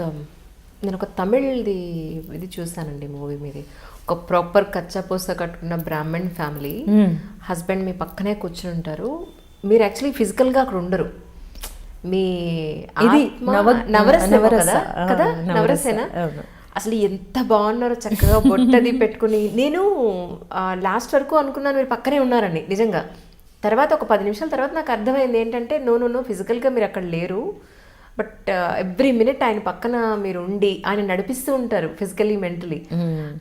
నేను ఒక తమిళ్ది ఇది చూసానండి మూవీ మీది. ఒక ప్రాపర్ కచ్చా పూస కట్టుకున్న బ్రాహ్మణ్ ఫ్యామిలీ, హస్బెండ్ మీ పక్కనే కూర్చుని ఉంటారు, మీరు యాక్చువల్లీ ఫిజికల్గా అక్కడ ఉండరు, మీ ఇది నవరసేనా అసలు ఎంత బాగున్నారో చక్కగా బొట్టది పెట్టుకుని. నేను లాస్ట్ వరకు అనుకున్నాను మీరు పక్కనే ఉన్నారని నిజంగా. తర్వాత ఒక 10 నిమిషాల తర్వాత నాకు అర్థమైంది ఏంటంటే నో ఫిజికల్గా మీరు అక్కడ లేరు, బట్ ఎవ్రీ మినిట్ ఆయన పక్కన మీరు ఉండి ఆయన నడిపిస్తూ ఉంటారు ఫిజికలీ మెంటలీ.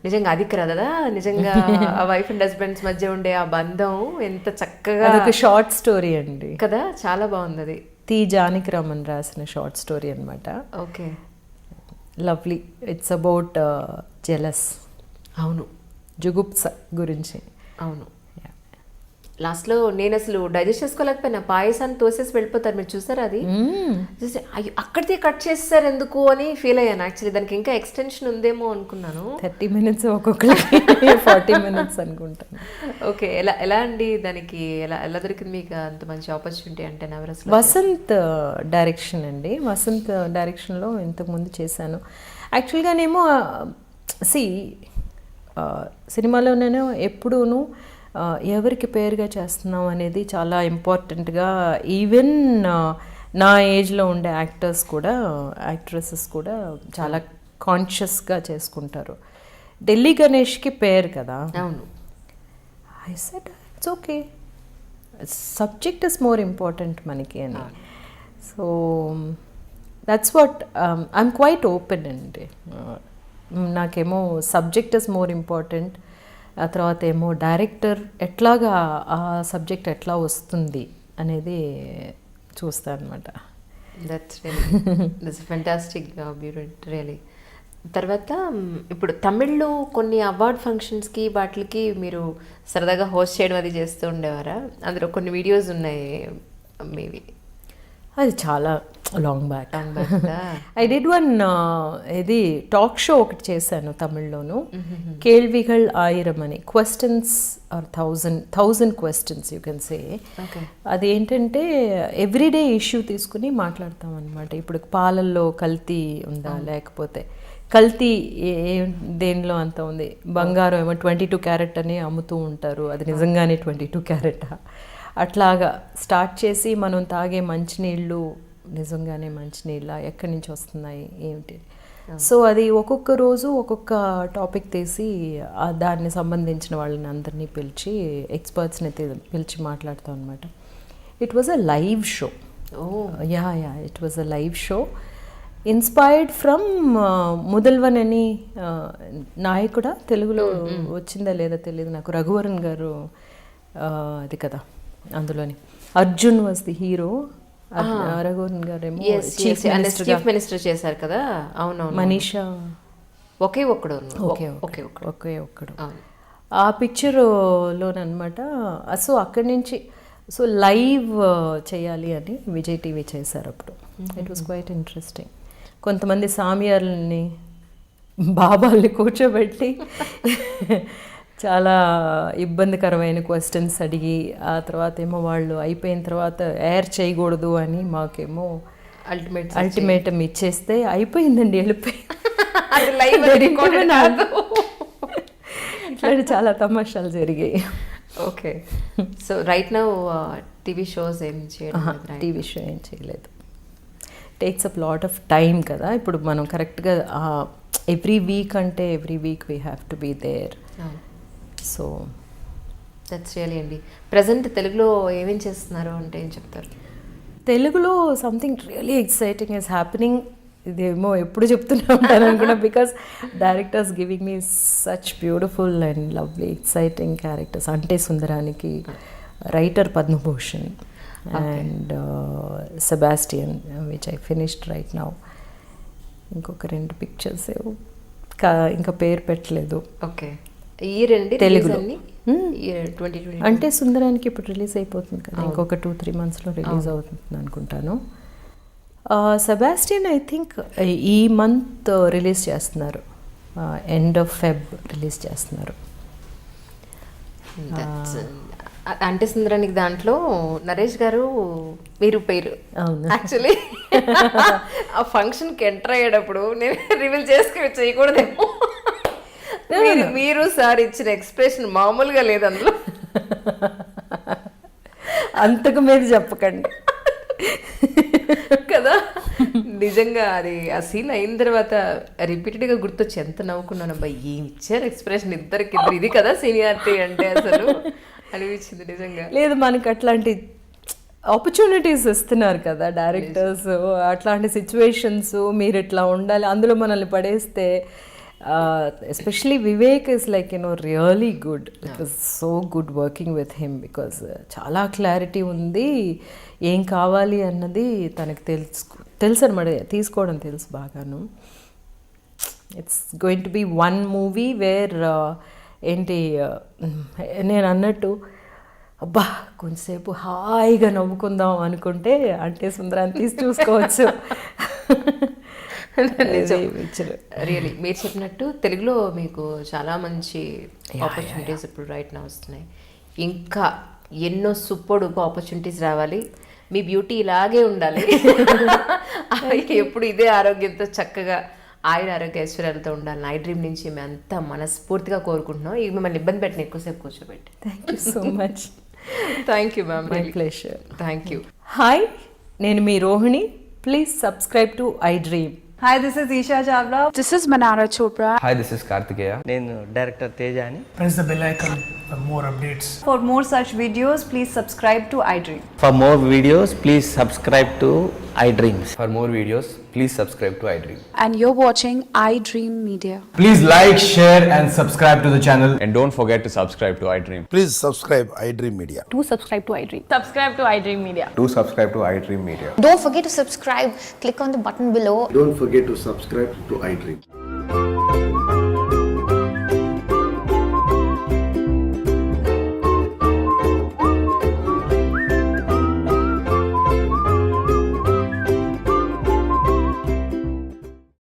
నిజంగా అది కదా నిజంగా ఆ వైఫ్ అండ్ హస్బెండ్స్ మధ్య ఉండే ఆ బంధం ఎంత చక్కగా. ఒక షార్ట్ స్టోరీ అండి కదా, చాలా బాగుంది అది. టి జానకి రామన్ రాసిన షార్ట్ స్టోరీ అనమాట. Okay, lovely. It's about jealous. అవును, జుగుప్స గురించి. అవును. లాస్ట్లో నేను అసలు డైజెస్ట్ చేసుకోలేకపోయినా, పాయసాన్ని తోసేసి వెళ్ళిపోతారు, మీరు చూసారా అది? చూసి అక్కడితే కట్ చేస్తారు ఎందుకు అని ఫీల్ అయ్యాను యాక్చువల్లీ. దానికి ఇంకా ఎక్స్టెన్షన్ ఉందేమో అనుకున్నాను. 30 minutes ఒక్కొక్కరికి 40 minutes అనుకుంటాను. ఓకే, ఎలా అండి దానికి ఎలా దొరికింది మీకు అంత మంచి ఆపర్చునిటీ? అంటే నవరస్ వసంత్ డైరెక్షన్ అండి. వసంత్ డైరెక్షన్లో ఇంతకుముందు చేశాను. యాక్చువల్గానేమో సినిమాలో నేను ఎప్పుడూను ఎవరికి పేరుగా చేస్తున్నాం అనేది చాలా ఇంపార్టెంట్గా, ఈవెన్ నా ఏజ్లో ఉండే యాక్ట్రెసెస్ కూడా చాలా కాన్షియస్గా చేసుకుంటారు. ఢిల్లీ గణేష్కి పేరు కదా. అవును. I said it's okay, subject is more important మనకి అని. So that's what I'm quite open అండి. నాకేమో సబ్జెక్ట్ ఇస్ మోర్ ఇంపార్టెంట్. ఆ తర్వాత ఏమో డైరెక్టర్ ఎట్లాగా ఆ సబ్జెక్ట్ ఎట్లా వస్తుంది అనేది చూస్తాను అనమాట. That's fantastic really. తర్వాత ఇప్పుడు తమిళ్లో కొన్ని అవార్డ్ ఫంక్షన్స్కి వాటికి మీరు సరదాగా హోస్ట్ చేయడం అది చేస్తూ ఉండేవారా? అందులో కొన్ని వీడియోస్ ఉన్నాయి మీవి. అది చాలా long back. I did one ఇది టాక్ షో ఒకటి చేశాను తమిళ్లోను, కేల్విగల్ ఆయిరం అని. Questions are 1000 questions you can say. అది ఏంటంటే ఎవ్రీడే ఇష్యూ తీసుకుని మాట్లాడతాం అనమాట. ఇప్పుడు పాలల్లో కల్తీ ఉందా, లేకపోతే కల్తీ దేనిలో అంత ఉంది, బంగారం ఏమో 22 క్యారెట్ అని అమ్ముతూ ఉంటారు, అది నిజంగానే 22 క్యారెటా? అట్లాగా స్టార్ట్ చేసి మనం తాగే మంచినీళ్ళు నిజంగానే మంచినీళ్ళ, ఎక్కడి నుంచి వస్తున్నాయి ఏమిటి. సో అది ఒక్కొక్క రోజు ఒక్కొక్క టాపిక్ తీసి దాన్ని సంబంధించిన వాళ్ళని అందరినీ పిలిచి, ఎక్స్పర్ట్స్ని పిలిచి మాట్లాడతాం అనమాట. It was a live show. Yeah it was a live show inspired from Mudhalvan అని నాయకుడా, తెలుగులో వచ్చిందా లేదా తెలియదు నాకు, రఘువరన్ గారు అది కదా అందులోని. Arjun was the hero, Raghuvaran గారేమో చీఫ్ మినిస్టర్ చేశారు కదా. అవునవును. మనీషా ఒకే ఒక్కడు. ఆ పిక్చర్లోనమాట. సో అక్కడి నుంచి లైవ్ చేయాలి అని విజయ్ టీవీ చేశారు అప్పుడు. It was quite interesting. కొంతమంది సామియార్లని, బాబాల్ని కూర్చోబెట్టి చాలా ఇబ్బందికరమైన క్వశ్చన్స్ అడిగి, ఆ తర్వాత ఏమో వాళ్ళు అయిపోయిన తర్వాత ఎయిర్ చేయకూడదు అని మాకేమో అల్టిమేటం ఇచ్చేస్తే అయిపోయిందండి, వెళ్ళిపోయి. ఇట్లాంటి చాలా తమాషాలు జరిగాయి. Okay. So right now TV shows ఏం చేయలేదు? టీవీ షో ఏం చేయలేదు. Takes up lot of time కదా. ఇప్పుడు మనం కరెక్ట్గా every week we have to be there. So that's really అండి. ప్రజెంట్ తెలుగులో ఏమేం చేస్తున్నారు అంటే ఏం చెప్తారు? తెలుగులో something really exciting is happening. ఇదేమో ఎప్పుడు చెప్తూనే ఉంటాను అనుకున్నా, because directors giving me such beautiful and lovely exciting characters. Ante Sundaraniki writer Padmabhushan and Sebastian which I finished right now. ఇంకొక 2 పిక్చర్స్ ఇంకా పేరు పెట్టలేదు. ఓకే. ఈ రెండు తెలుగులో అంటే సుందరానికి ఇప్పుడు రిలీజ్ అయిపోతుంది కదా, ఇంకొక 2-3 monthsలో రిలీజ్ అవుతుంది అనుకుంటాను. సెబాస్టియన్ ఐ థింక్ ఈ మంత్ రిలీజ్ చేస్తున్నారు, ఎండ్ ఆఫ్ ఫెబ్ రిలీజ్ చేస్తున్నారు. అంటే సుందరానికి దాంట్లో నరేష్ గారు మీరు పేరు అవును. యాక్చువల్లీ ఆ ఫంక్షన్కి ఎంటర్ అయ్యేటప్పుడు నేను రివీల్ చేసుకుని చేయకూడదేమో. మీరు సార్ ఇచ్చిన ఎక్స్ప్రెషన్ మామూలుగా లేదు అందులో. అంతకు మీరు చెప్పకండి కదా, నిజంగా అది ఆ సీన్ అయిన తర్వాత రిపీటెడ్గా గుర్తొచ్చి ఎంత నవ్వుకున్నాను. అబ్బాయి ఏమి ఇచ్చారు ఎక్స్ప్రెషన్ ఇద్దరు ఇది కదా సీనియారిటీ అంటే అసలు అనిపించింది నిజంగా. లేదు, మనకి అట్లాంటి ఆపర్చునిటీస్ ఇస్తున్నారు కదా డైరెక్టర్స్, అట్లాంటి సిచ్యువేషన్స్ మీరు ఇట్లా ఉండాలి అందులో మనల్ని పడేస్తే. Especially Vivek is like really good. It was so good working with him because చాలా క్లారిటీ ఉంది, ఏం కావాలి అన్నది తనకు తెలుసు అనమాట, తీసుకోవడం తెలుసు బాగాను. It's going to be one movie where ఏంటి నేను అన్నట్టు అబ్బా కొంచెంసేపు హాయిగా నవ్వుకుందాం అనుకుంటే అంటే సుందరాన్ని తీసి చూసుకోవచ్చు. రియలీ మీరు చెప్పినట్టు తెలుగులో మీకు చాలా మంచి ఆపర్చునిటీస్ ఇప్పుడు రైట్ నా వస్తున్నాయి. ఇంకా ఎన్నో సూపర్ ఆపర్చునిటీస్ రావాలి. మీ బ్యూటీ ఇలాగే ఉండాలి, ఎప్పుడు ఇదే ఆరోగ్యంతో చక్కగా ఆయుర ఆరోగ్య ఐశ్వర్యాలతో ఉండాలని ఐ డ్రీమ్ నుంచి మేము అంతా మనస్ఫూర్తిగా కోరుకుంటున్నాం. ఇవి మిమ్మల్ని ఇబ్బంది పెట్టిన ఎక్కువసేపు కూర్చోబెట్టి. Thank you so much. Thank you ma'am, my pleasure. Thank you. Hi, నేను మీ Rohini. Please subscribe to I dream. Hi, this is Isha Chavla. This is Manara Chopra. Hi, this is Kartikeya. నేను డైరెక్టర్ తేజ అని. Press the bell icon for more updates. For more such videos, please subscribe to iDream. For more videos, please subscribe to iDreams. For more videos, please subscribe to iDream. And you're watching iDream Media. Please like, share and subscribe to the channel. And don't forget to subscribe to iDream. Please subscribe iDream Media. Do subscribe to iDream. Subscribe to iDream Media. Do subscribe to iDream Media. Don't forget to subscribe. Click on the button below. Don't forget to subscribe to iDream.